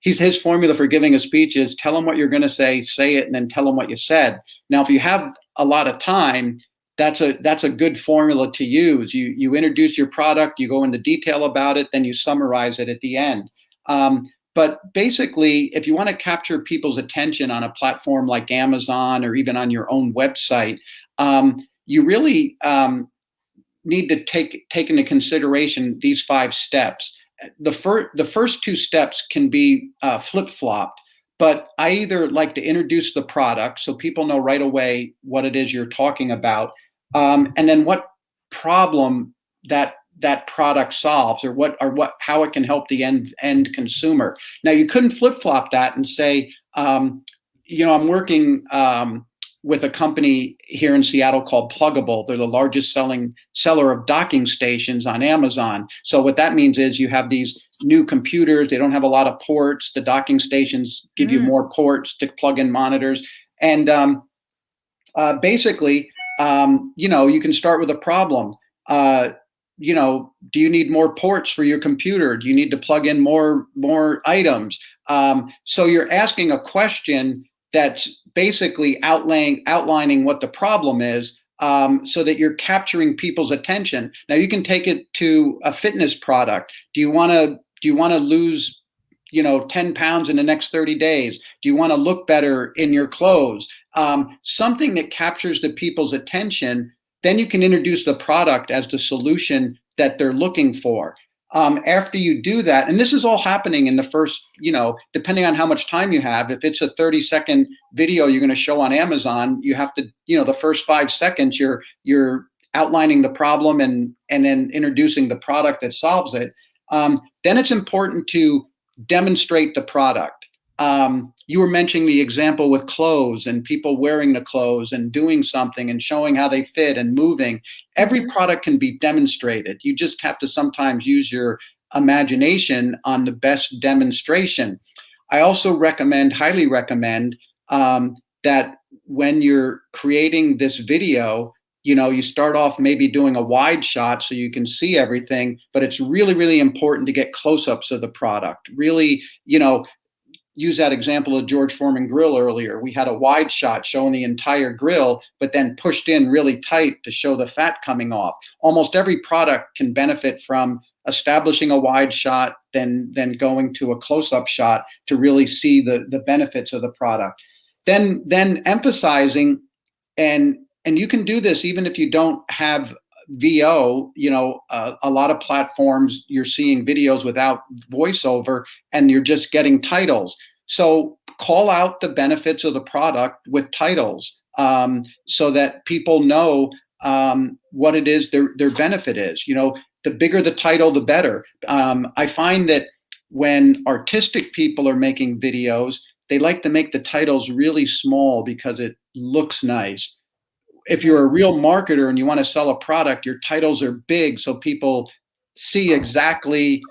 his formula for giving a speech is tell them what you're going to say it, and then tell them what you said. Now, if you have a lot of time, that's a good formula to use. You introduce your product, you go into detail about it, then you summarize it at the end. But basically, if you want to capture people's attention on a platform like Amazon or even on your own website, you really need to take into consideration these 5 steps. The first 2 steps can be flip-flopped, but I either like to introduce the product so people know right away what it is you're talking about, and then what problem that product solves, or how it can help the end consumer. Now, you couldn't flip flop that and say, I'm working with a company here in Seattle called Pluggable. They're the largest seller of docking stations on Amazon. So what that means is you have these new computers. They don't have a lot of ports. The docking stations give you more ports to plug in monitors. And basically, you can start with a problem. Do you need more ports for your computer? Do you need to plug in more items? So you're asking a question that's basically outlining what the problem is, so that you're capturing people's attention. Now you can take it to a fitness product. Do you want to lose 10 pounds in the next 30 days? Do you want to look better in your clothes? Something that captures the people's attention. Then you can introduce the product as the solution that they're looking for. After you do that, and this is all happening in the first, depending on how much time you have. If it's a 30-second video you're going to show on Amazon, you have to, the first 5 seconds you're outlining the problem and then introducing the product that solves it. Then it's important to demonstrate the product. You were mentioning the example with clothes and people wearing the clothes and doing something and showing how they fit and moving. Every product can be demonstrated. You just have to sometimes use your imagination on the best demonstration. I also highly recommend, that when you're creating this video, you start off maybe doing a wide shot so you can see everything, but it's really, really important to get close-ups of the product. Really, use that example of George Foreman grill earlier. We had a wide shot showing the entire grill, but then pushed in really tight to show the fat coming off. Almost every product can benefit from establishing a wide shot, then going to a close-up shot to really see the benefits of the product. Then emphasizing, and you can do this even if you don't have VO. A lot of platforms you're seeing videos without voiceover and you're just getting titles. So call out the benefits of the product with titles, so that people know what it is their benefit is. The bigger the title, the better. I find that when artistic people are making videos, they like to make the titles really small because it looks nice. If you're a real marketer and you want to sell a product, your titles are big so people see exactly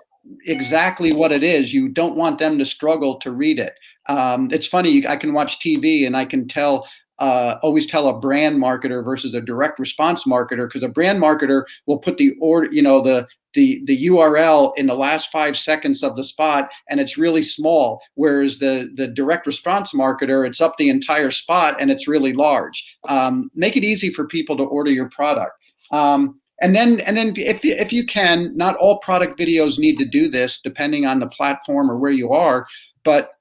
what it is. You don't want them to struggle to read it. It's funny, I can watch TV and I can always tell a brand marketer versus a direct response marketer, because a brand marketer will put the order, the URL in the last 5 seconds of the spot, and it's really small. Whereas the direct response marketer, it's up the entire spot and it's really large. Make it easy for people to order your product. And then if you can, not all product videos need to do this, depending on the platform or where you are, but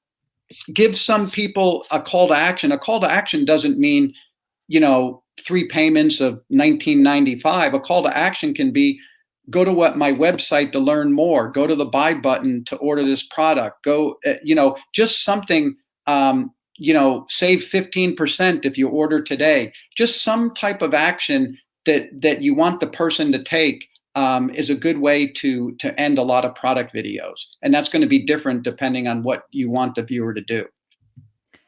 give some people a call to action. A call to action doesn't mean, 3 payments of $19.95. A call to action can be, go to my website to learn more, go to the buy button to order this product, go, just something, save 15% if you order today. Just some type of action that you want the person to take, is a good way to end a lot of product videos. And that's going to be different depending on what you want the viewer to do.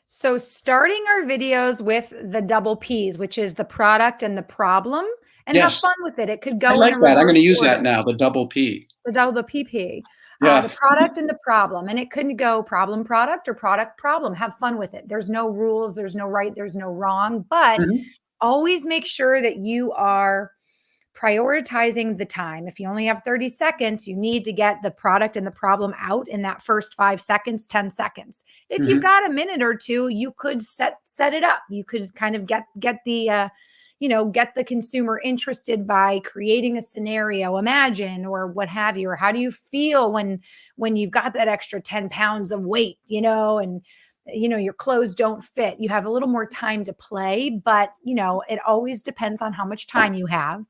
So starting our videos with the double P's, which is the product and the problem, and Yes. have fun with it. It could go I like in a that. I'm going to reverse use order. that now, the double P. The PP. Yeah. The product and the problem. And it could go problem, product, or product, problem. Have fun with it. There's no rules. There's no right. There's no wrong. But always make sure that you are prioritizing the time. If you only have 30 seconds, you need to get the product and the problem out in that first 5 seconds, 10 seconds. If you've got a minute or two, you could set it up. You could kind of get the get the consumer interested by creating a scenario, imagine, or what have you, or how do you feel when you've got that extra 10 pounds of weight, and your clothes don't fit. You have a little more time to play, but it always depends on how much time you have.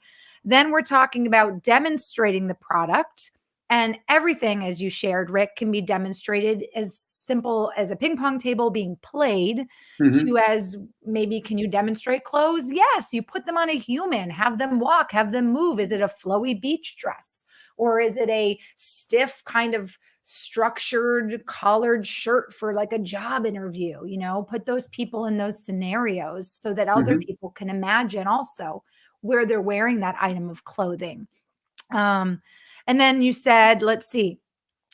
Then we're talking about demonstrating the product, and everything, as you shared, Rick, can be demonstrated as simple as a ping pong table being played to as maybe, can you demonstrate clothes? Yes, you put them on a human, have them walk, have them move. Is it a flowy beach dress? Or is it a stiff kind of structured collared shirt for like a job interview? Put those people in those scenarios so that other Mhm. people can imagine also where they're wearing that item of clothing. Um, and then you said, let's see,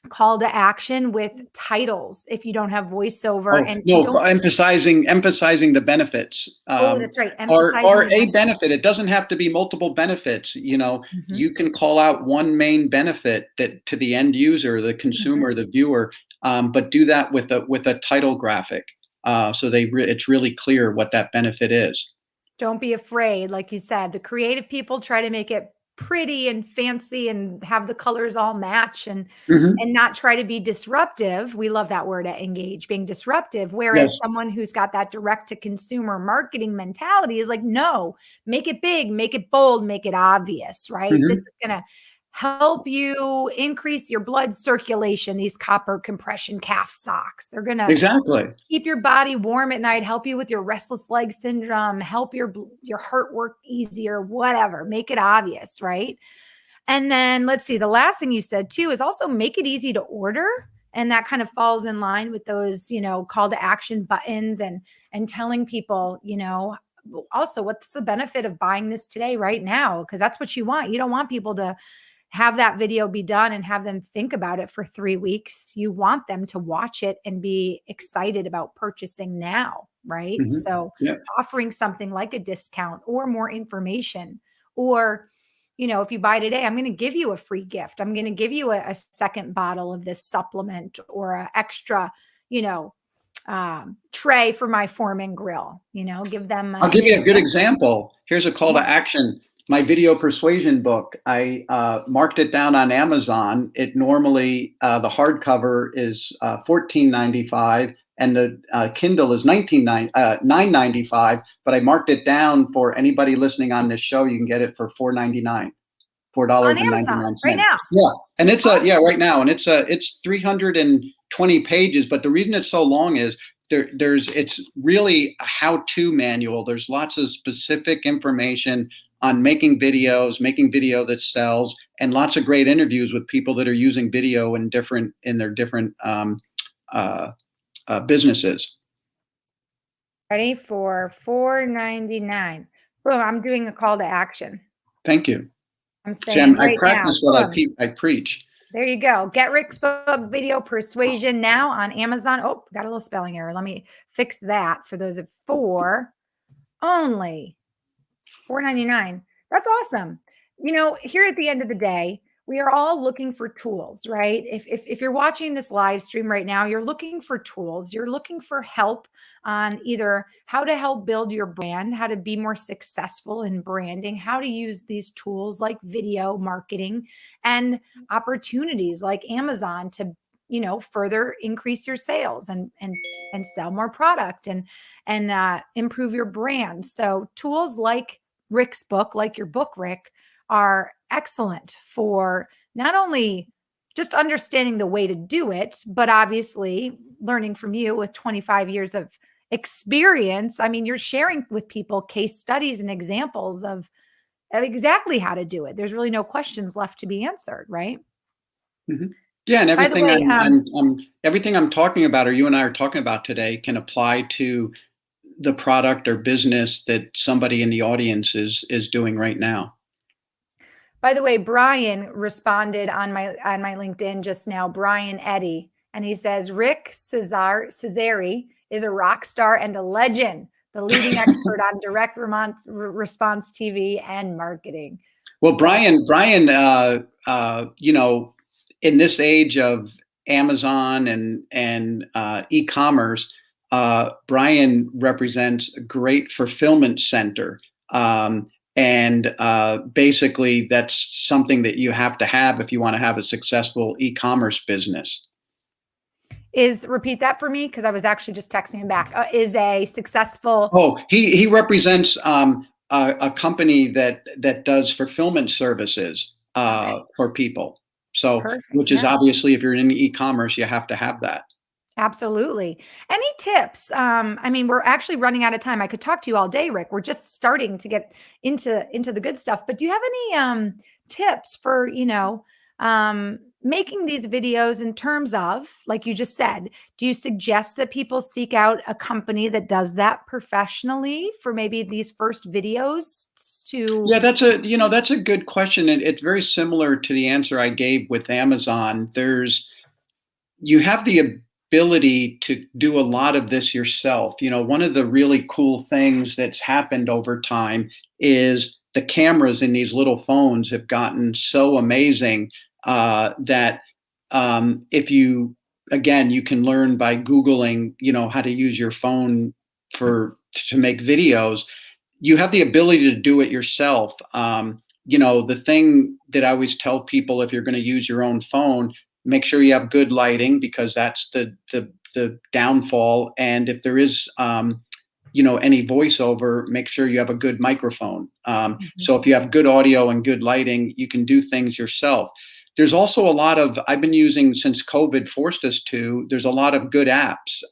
call to action with titles if you don't have voiceover, Oh, and no, don't. Emphasizing the benefits, Oh, that's right. or Emphasizing the a benefit. benefit. It doesn't have to be multiple benefits. Mhm, You can call out one main benefit that to the end user, the mhm. consumer, the viewer, but do that with a title graphic, so it's really clear what that benefit is. Don't be afraid. Like you said, the creative people try to make it pretty and fancy and have the colors all match, and Mhm. not try to be disruptive. We love that word at Engage, being disruptive. Whereas Yes. someone who's got that direct to consumer marketing mentality is like, no, make it big, make it bold, make it obvious, right? This Mhm. is going to help you increase your blood circulation. These copper compression calf socks, they're going to Exactly. keep your body warm at night, help you with your restless leg syndrome, help your heart work easier, whatever. Make it obvious, right? And then let's see, the last thing you said too is also make it easy to order. And that kind of falls in line with those, call to action buttons, and telling people, also what's the benefit of buying this today, right now? Because that's what you want. You don't want people to have that video be done and have them think about it for 3 weeks. You want them to watch it and be excited about purchasing now, right? Mhm. So Yeah. offering something like a discount or more information, or if you buy today, I'm going to give you a free gift. I'm going to give you a second bottle of this supplement, or a extra, you know, tray for my Foreman grill. Give them I'll an give you a good incentive. example. Here's a call Yeah. to action. My video persuasion book, I marked it down on Amazon. It normally, the hardcover is $14.95, and the Kindle is 9.95. But I marked it down for anybody listening on this show. You can get it for $4.99, four On dollars and ninety Amazon nine right cents. now. Yeah, and Awesome. right now, and it's 320 pages. But the reason it's so long is it's really a how-to manual. There's lots of specific information on making video that sells, and lots of great interviews with people that are using video in their different uh, businesses. Ready for 4.99. Boom. I'm doing a call to action. Thank you, I'm Jen. saying I right now, practice what boom. I preach. There you go. Get Rick's book, Video Persuasion, now on Amazon. Oh, got a little spelling error. Let me fix that for those at four. Only $4.99. That's awesome. Here at the end of the day, we are all looking for tools, right? If you're watching this live stream right now, you're looking for tools. You're looking for help on either how to help build your brand, how to be more successful in branding, how to use these tools like video marketing, and opportunities like Amazon to further increase your sales, and sell more product, and improve your brand. So tools like Rick's book, like your book, Rick, are excellent for not only just understanding the way to do it, but obviously learning from you with 25 years of experience. I mean, you're sharing with people case studies and examples of exactly how to do it. There's really no questions left to be answered, right? Mhm. Yeah, and By the way, everything I'm talking about, or you and I are talking about today, can apply to the product or business that somebody in the audience is doing right now. Brian responded on my LinkedIn just now, Brian Eddy, and he says Rick Cesari is a rock star and a legend, the leading expert on direct response TV and marketing. Well, So Brian, in this age of Amazon and e-commerce, Brian represents a great fulfillment center. And basically, that's something that you have to have if you want to have a successful e-commerce business. repeat that for me, because I was actually just texting him back. Is a successful. Oh, he represents a company that does fulfillment services Okay, for people. So, perfect. which is Yeah. obviously, if you're in e-commerce, you have to have that. Absolutely. Any tips? I mean, we're actually running out of time. I could talk to you all day, Rick. We're just starting to get into the good stuff. But do you have any tips for, making these videos in terms of, like you just said, do you suggest that people seek out a company that does that professionally for maybe these first videos to? Yeah, that's a good question, and it's very similar to the answer I gave with Amazon. You have the ability to do a lot of this yourself. One of the really cool things that's happened over time is the cameras in these little phones have gotten so amazing that if you, again, you can learn by Googling, how to use your phone to make videos. You have the ability to do it yourself. The thing that I always tell people, if you're going to use your own phone, make sure you have good lighting, because that's the downfall. And if there is any voiceover, make sure you have a good microphone. So if you have good audio and good lighting, you can do things yourself. There's also a lot of, I've been using, since COVID forced us to, there's a lot of good apps.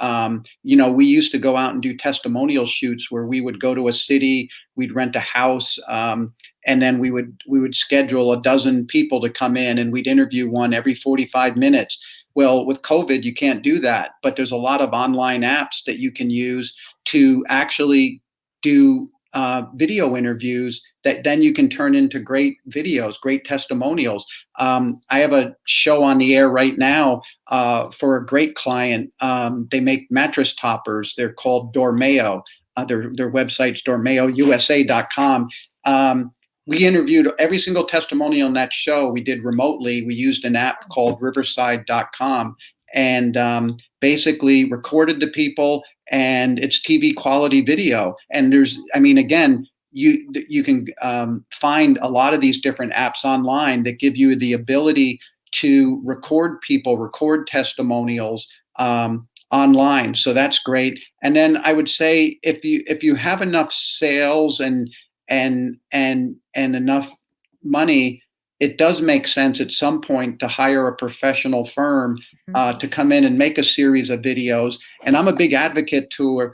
We used to go out and do testimonial shoots where we would go to a city, we'd rent a house, and then we would schedule a dozen people to come in, and we'd interview one every 45 minutes. Well, with COVID, you can't do that, but there's a lot of online apps that you can use to actually do video interviews that then you can turn into great videos, great testimonials. I have a show on the air right now for a great client. They make mattress toppers. They're called Dormeo. Their website's dormeousa.com. We interviewed every single testimonial on that show. We did remotely. We used an app called riverside.com, and basically recorded the people, and it's TV quality video. And again, you can find a lot of these different apps online that give you the ability to record people, record testimonials online. So that's great. And then I would say, if you have enough sales and enough money, it does make sense at some point to hire a professional firm to come in and make a series of videos. And I'm a big advocate to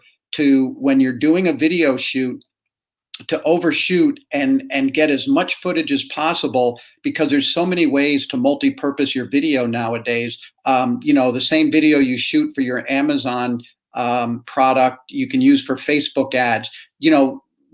when you're doing a video shoot, to overshoot and get as much footage as possible, because there's so many ways to multi-purpose your video nowadays. The same video you shoot for your Amazon product, you can use for Facebook ads.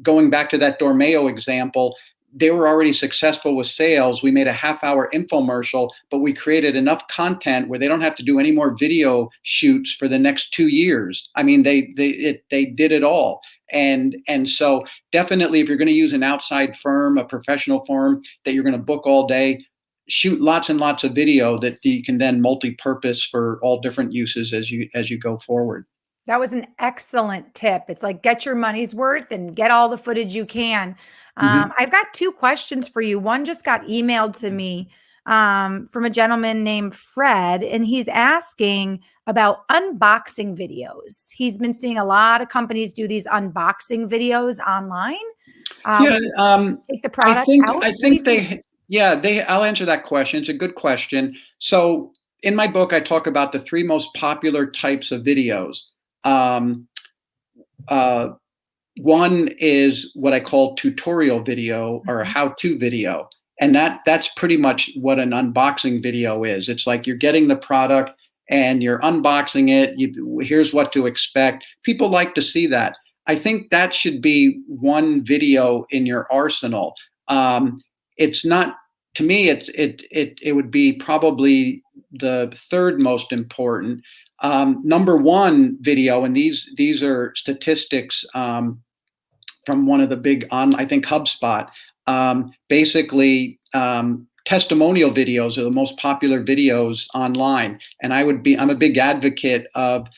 Going back to that Dormeo example, they were already successful with sales. We made a half-hour infomercial, but we created enough content where they don't have to do any more video shoots for the next 2 years. I mean, they did it all. And so definitely, if you're going to use an outside firm, a professional firm that you're going to book all day, shoot lots and lots of video that you can then multi-purpose for all different uses as you go forward. That was an excellent tip. It's like, get your money's worth and get all the footage you can. I've got 2 questions for you. One just got emailed to me from a gentleman named Fred, and he's asking about unboxing videos. He's been seeing a lot of companies do these unboxing videos online. Take the product out. I think I'll answer that question. It's a good question. So in my book, I talk about the 3 most popular types of videos. One is what I call tutorial video, or a how-to video. And that's pretty much what an unboxing video is. It's like you're getting the product and you're unboxing it. Here's what to expect. People like to see that. I think that should be one video in your arsenal. It's not, to me, it would be probably the 3rd most important. Number 1 video, and these are statistics from one of the big I think HubSpot. Basically, testimonial videos are the most popular videos online, and I'm a big advocate of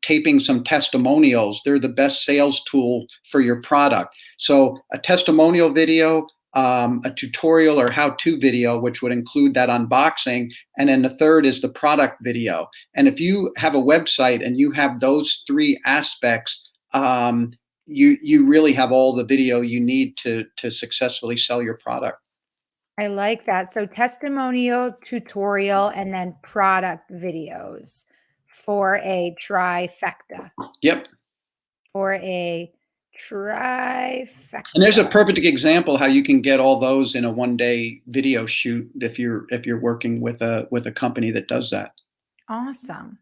taping some testimonials. They're the best sales tool for your product. So a testimonial video, a tutorial or how-to video, which would include that unboxing, and then the 3rd is the product video. And if you have a website and you have those 3 aspects, you really have all the video you need to successfully sell your product. I like that. So testimonial, tutorial, and then product videos for a trifecta. Yep. For a Trifecta. And there's a perfect example how you can get all those in a one-day video shoot if you're working with a company that does that. Awesome.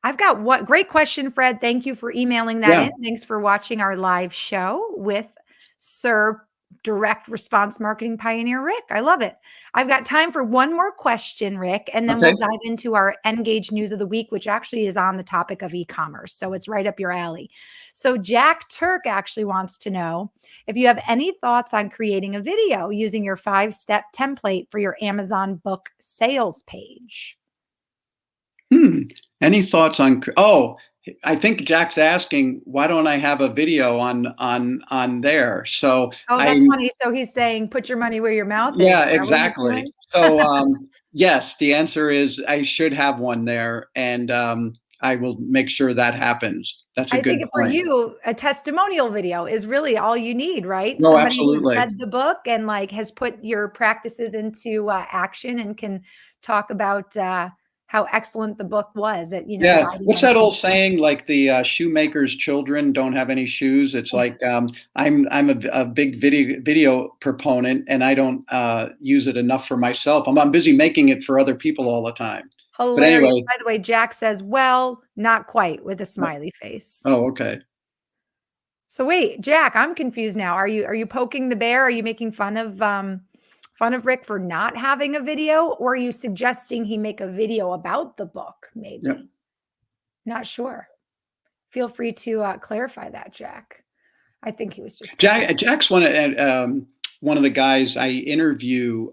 I've got what great question, Fred. Thank you for emailing that Yeah. in. Thanks for watching our live show with Sir Direct Response Marketing Pioneer Rick. I love it. I've got time for one more question, Rick, and then Okay. we'll dive into our Engage News of the Week, which actually is on the topic of e-commerce. So it's right up your alley. So Jack Turk actually wants to know if you have any thoughts on creating a video using your 5-step template for your Amazon book sales page. Any thoughts on? Oh, I think Jack's asking, why don't I have a video on there? So Oh, that's funny. So he's saying, put your money where your mouth is. yeah, Is that what he's exactly. doing? So yes, the answer is I should have one there, and I will make sure that happens. That's a I good think for point. you, a testimonial video is really all you need, right? No, Somebody who's absolutely. read the book and like has put your practices into action and can talk about how excellent the book was at, Yeah, guiding what's them that through. old saying? Like the shoemaker's children don't have any shoes. It's like I'm a big video proponent, and I don't use it enough for myself. I'm busy making it for other people all the time. But Hilarious. anyway, By the way, Jack says, well, not quite, with a smiley face. oh, okay. So wait, Jack, I'm confused now. Are you poking the bear? Are you making fun of Rick for not having a video, or are you suggesting he make a video about the book? Maybe. Yep. Not sure. Feel free to clarify that, Jack. I think he was just Jack's one of the guys I interview.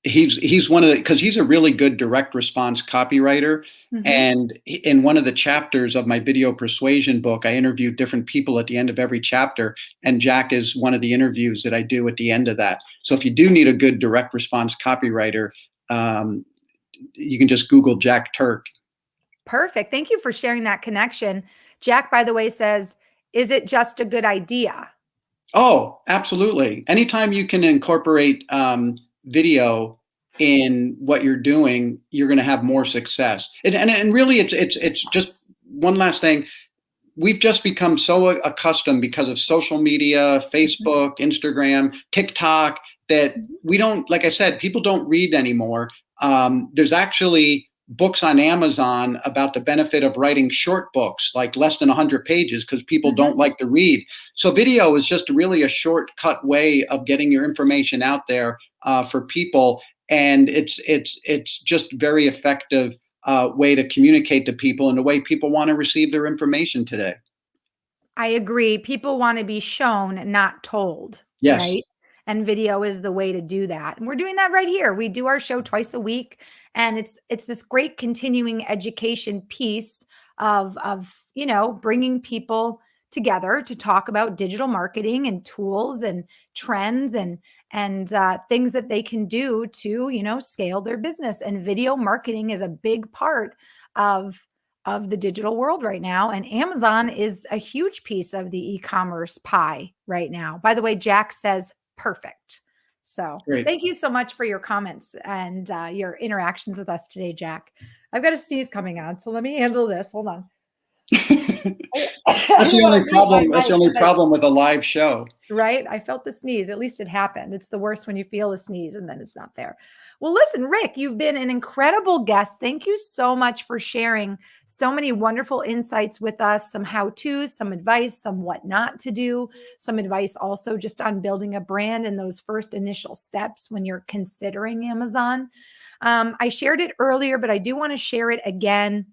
He's one of the, because he's a really good direct response copywriter. And in one of the chapters of my video persuasion book, I interviewed different people at the end of every chapter, and Jack is one of the interviews that I do at the end of that. So if you do need a good direct response copywriter, you can just Google Jack Turk. Perfect. Thank you for sharing that connection. Jack, by the way, says, is it just a good idea? Oh, absolutely. Anytime you can incorporate video in what you're doing, you're going to have more success. And really, it's just one last thing. We've just become so accustomed because of social media, Facebook, Instagram, TikTok, that we don't, like I said, people don't read anymore. There's actually books on Amazon about the benefit of writing short books, like less than 100 pages, because people don't like to read. So video is just really a shortcut way of getting your information out there for people. And it's just very effective way to communicate to people in the way people want to receive their information today. I agree. People want to be shown, not told. Yes. Right? And video is the way to do that. And we're doing that right here. We do our show twice a week. And it's this great continuing education piece of bringing people together to talk about digital marketing and tools and trends and things that they can do to, scale their business. And video marketing is a big part of the digital world right now. And Amazon is a huge piece of the e-commerce pie right now. By the way, Jack says, perfect. So Thank you so much for your comments and your interactions with us today, Jack. I've got a sneeze coming on, so let me handle this. Hold on. That's the only problem. That's the only problem with a live show. Right? I felt the sneeze. At least it happened. It's the worst when you feel a sneeze and then it's not there. Well, listen, Rick, you've been an incredible guest. Thank you so much for sharing so many wonderful insights with us, some how-tos, some advice, some what not to do, some advice also just on building a brand and those first initial steps when you're considering Amazon. I shared it earlier, but I do want to share it again.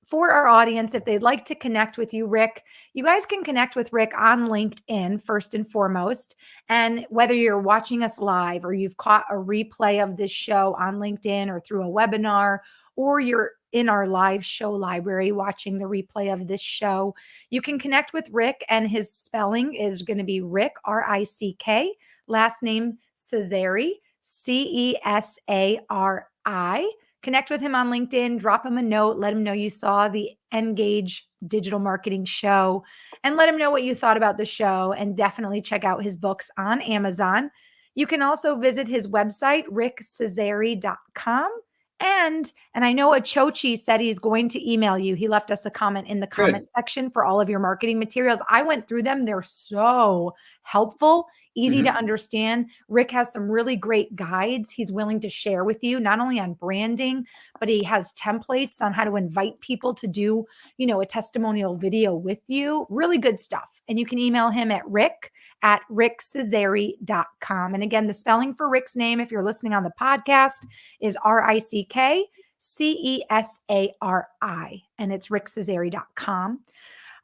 For our audience, if they'd like to connect with you, Rick, you guys can connect with Rick on LinkedIn first and foremost. And whether you're watching us live or you've caught a replay of this show on LinkedIn or through a webinar, or you're in our live show library watching the replay of this show, you can connect with Rick, and his spelling is going to be Rick, R-I-C-K, last name Cesari, C-E-S-A-R-I. Connect with him on LinkedIn, drop him a note, let him know you saw the Engage Digital Marketing show, and let him know what you thought about the show, and definitely check out his books on Amazon. You can also visit his website, rickcesari.com, And I know Achochi said he's going to email you. He left us a comment in the comment Good. section for all of your marketing materials. I went through them. They're so helpful, easy to Mhm. understand. Rick has some really great guides he's willing to share with you, not only on branding, but he has templates on how to invite people to do, a testimonial video with you. Really good stuff. And you can email him at rickcesari.com. And again, the spelling for Rick's name, if you're listening on the podcast, is RickCesari, and it's rickcesari.com.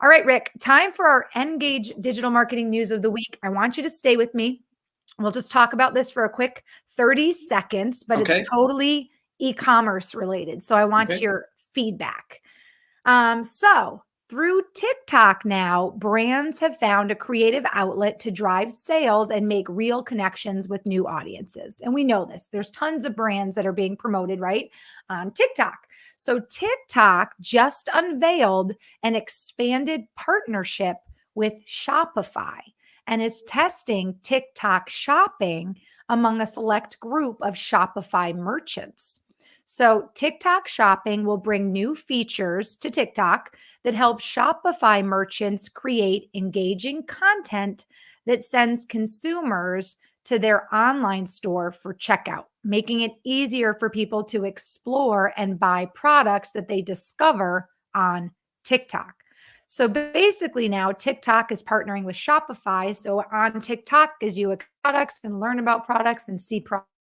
All right, Rick, time for our Engage digital marketing news of the week. I want you to stay with me. We'll just talk about this for a quick 30 seconds, but it's Okay. totally e-commerce related. So I want Okay. your feedback. So through TikTok now, brands have found a creative outlet to drive sales and make real connections with new audiences. And we know this. There's tons of brands that are being promoted, right, on TikTok. So TikTok just unveiled an expanded partnership with Shopify and is testing TikTok shopping among a select group of Shopify merchants. So, TikTok shopping will bring new features to TikTok that help Shopify merchants create engaging content that sends consumers to their online store for checkout, making it easier for people to explore and buy products that they discover on TikTok. So basically, now TikTok is partnering with Shopify. So on TikTok, as you products and learn about products and see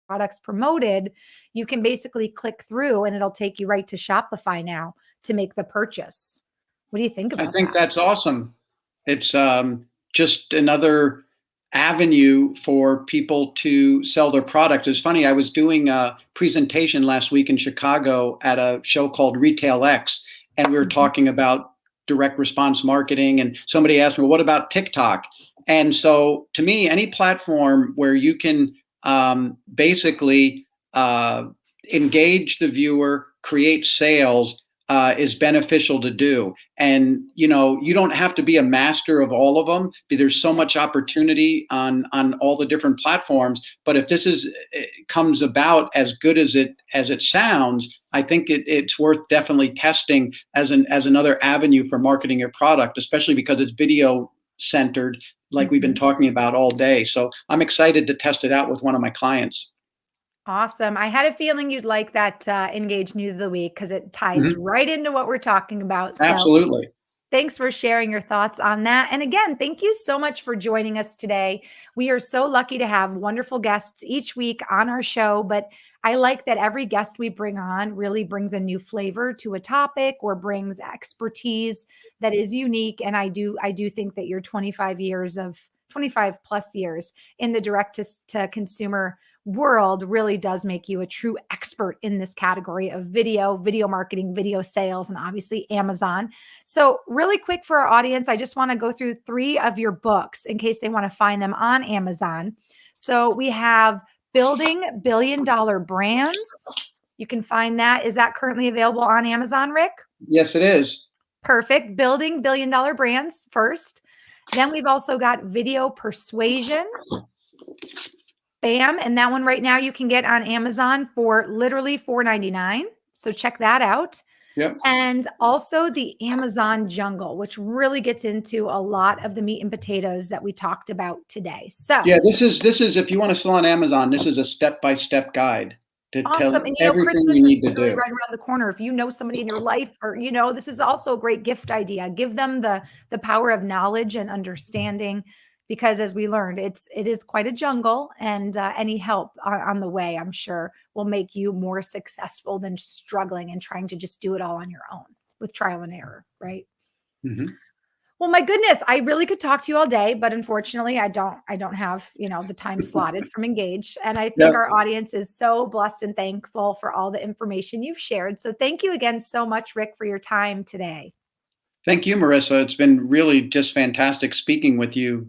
products promoted, you can basically click through and it'll take you right to Shopify now to make the purchase. What do you think I about think that? that's awesome. It's just another avenue for people to sell their product. It's funny, I was doing a presentation last week in Chicago at a show called Retail X, and we were Mhm. talking about direct response marketing. And somebody asked me, well, what about TikTok? And so to me, any platform where you can basically engage the viewer, create sales, is beneficial to do. And you don't have to be a master of all of them. There's so much opportunity on all the different platforms. But if this comes about as good as it sounds, I think it's worth definitely testing as another avenue for marketing your product, especially because it's video centered, like we've been Mhm. talking about all day. So I'm excited to test it out with one of my clients. Awesome. I had a feeling you'd like that Engage News of the Week because it ties Mhm. right into what we're talking about. So Absolutely. thanks for sharing your thoughts on that. And again, thank you so much for joining us today. We are so lucky to have wonderful guests each week on our show, but I like that every guest we bring on really brings a new flavor to a topic or brings expertise that is unique. And I do think that your 25 plus years in the direct to consumer world really does make you a true expert in this category of video marketing, video sales, and obviously Amazon. So, really quick for our audience, I just want to go through 3 of your books in case they want to find them on Amazon. So, we have Building Billion Dollar Brands. You can find that. Is that currently available on Amazon, Rick? Yes, it is. Perfect. Building Billion Dollar Brands first. Then we've also got Video Persuasion. Bam. And that one right now you can get on Amazon for literally $4.99. So check that out. Yep. And also the Amazon Jungle, which really gets into a lot of the meat and potatoes that we talked about today. So Yeah, this is if you want to sell on Amazon, this is a step-by-step guide to awesome. tell And everything Christmas you is need to literally do. right around the corner. If you know somebody in your life or, this is also a great gift idea. Give them the power of knowledge and understanding because as we learned, it is quite a jungle and any help on the way, I'm sure will make you more successful than struggling and trying to just do it all on your own with trial and error, right? Mhm. Well, my goodness, I really could talk to you all day, but unfortunately, I don't have, the time slotted from Engage. And I think Yep. our audience is so blessed and thankful for all the information you've shared. So thank you again so much, Rick, for your time today. Thank you, Marissa. It's been really just fantastic speaking with you.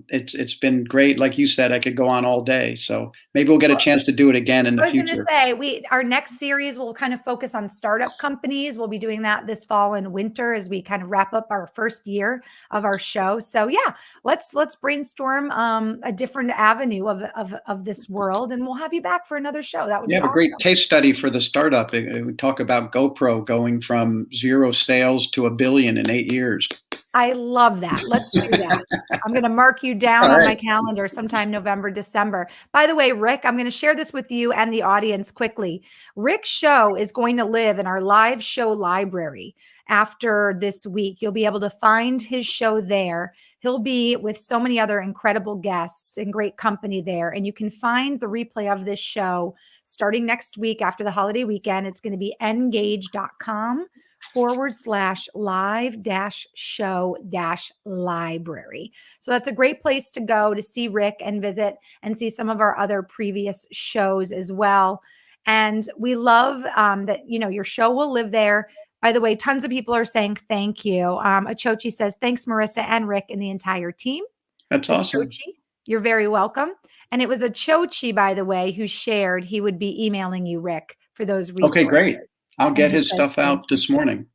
It's been great. Like you said, I could go on all day. So maybe we'll get a chance to do it again in the I was going to future. say, our next series will kind of focus on startup companies. We'll be doing that this fall and winter as we kind of wrap up our first year of our show. So yeah, let's brainstorm a different avenue of this world, and we'll have you back for another show. That would You be have a great awesome. case study for the startup. We talk about GoPro going from 0 sales to $1 billion in 8 years. I love that. Let's do that. I'm going to mark you down All on right. my calendar sometime November, December. By the way, Rick, I'm going to share this with you and the audience quickly. Rick's show is going to live in our live show library after this week. You'll be able to find his show there. He'll be with so many other incredible guests and great company there. And you can find the replay of this show starting next week after the holiday weekend. It's going to be engage.com/live-show-library. So that's a great place to go to see Rick and visit and see some of our other previous shows as well. And we love that, your show will live there. By the way, tons of people are saying thank you. Achochi says, thanks, Marissa and Rick and the entire team. That's awesome. Achochi, you're very welcome. And it was Achochi, by the way, who shared he would be emailing you, Rick, for those resources. Okay, great. I'll And get he his says stuff thank out you. this morning.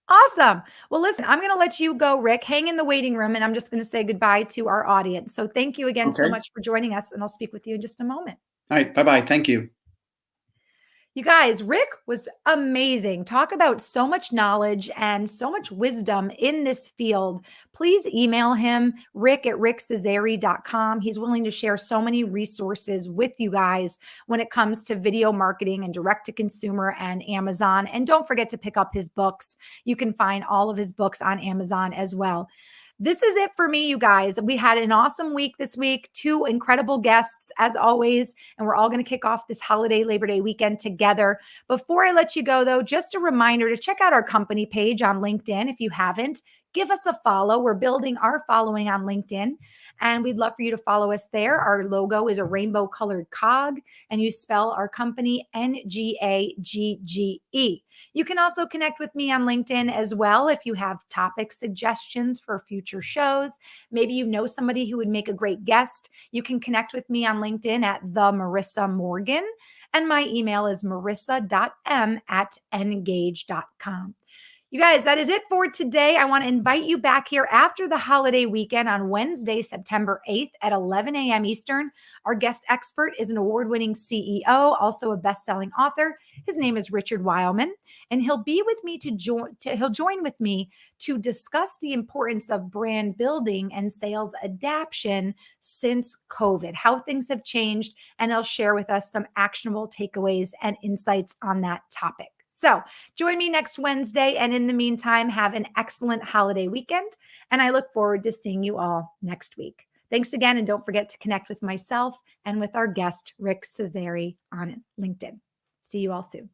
Awesome. Well, listen, I'm going to let you go, Rick. Hang in the waiting room, and I'm just going to say goodbye to our audience. So thank you again so Okay. much for joining us, and I'll speak with you in just a moment. All right. Bye-bye. Thank you. You guys, Rick was amazing. Talk about so much knowledge and so much wisdom in this field. Please email him, rick@rickcesari.com. He's willing to share so many resources with you guys when it comes to video marketing and direct to consumer and Amazon. And don't forget to pick up his books. You can find all of his books on Amazon as well. This is it for me, you guys. We had an awesome week this week, 2 incredible guests as always, and we're all going to kick off this holiday Labor Day weekend together. Before I let you go though, just a reminder to check out our company page on LinkedIn if you haven't. Give us a follow. We're building our following on LinkedIn, and we'd love for you to follow us there. Our logo is a rainbow colored cog, and you spell our company NGAGGE. You can also connect with me on LinkedIn as well if you have topic suggestions for future shows. Maybe you know somebody who would make a great guest. You can connect with me on LinkedIn at the Marissa Morgan, and my email is marissa.m@engage.com. You guys, that is it for today. I want to invite you back here after the holiday weekend on Wednesday, September 8th at 11 a.m. Eastern. Our guest expert is an award-winning CEO, also a best-selling author. His name is Richard Weilman, and he'll be with me he'll join with me to discuss the importance of brand building and sales adaptation since COVID, how things have changed, and he'll share with us some actionable takeaways and insights on that topic. So join me next Wednesday. And in the meantime, have an excellent holiday weekend. And I look forward to seeing you all next week. Thanks again. And don't forget to connect with myself and with our guest, Rick Cesari, on LinkedIn. See you all soon.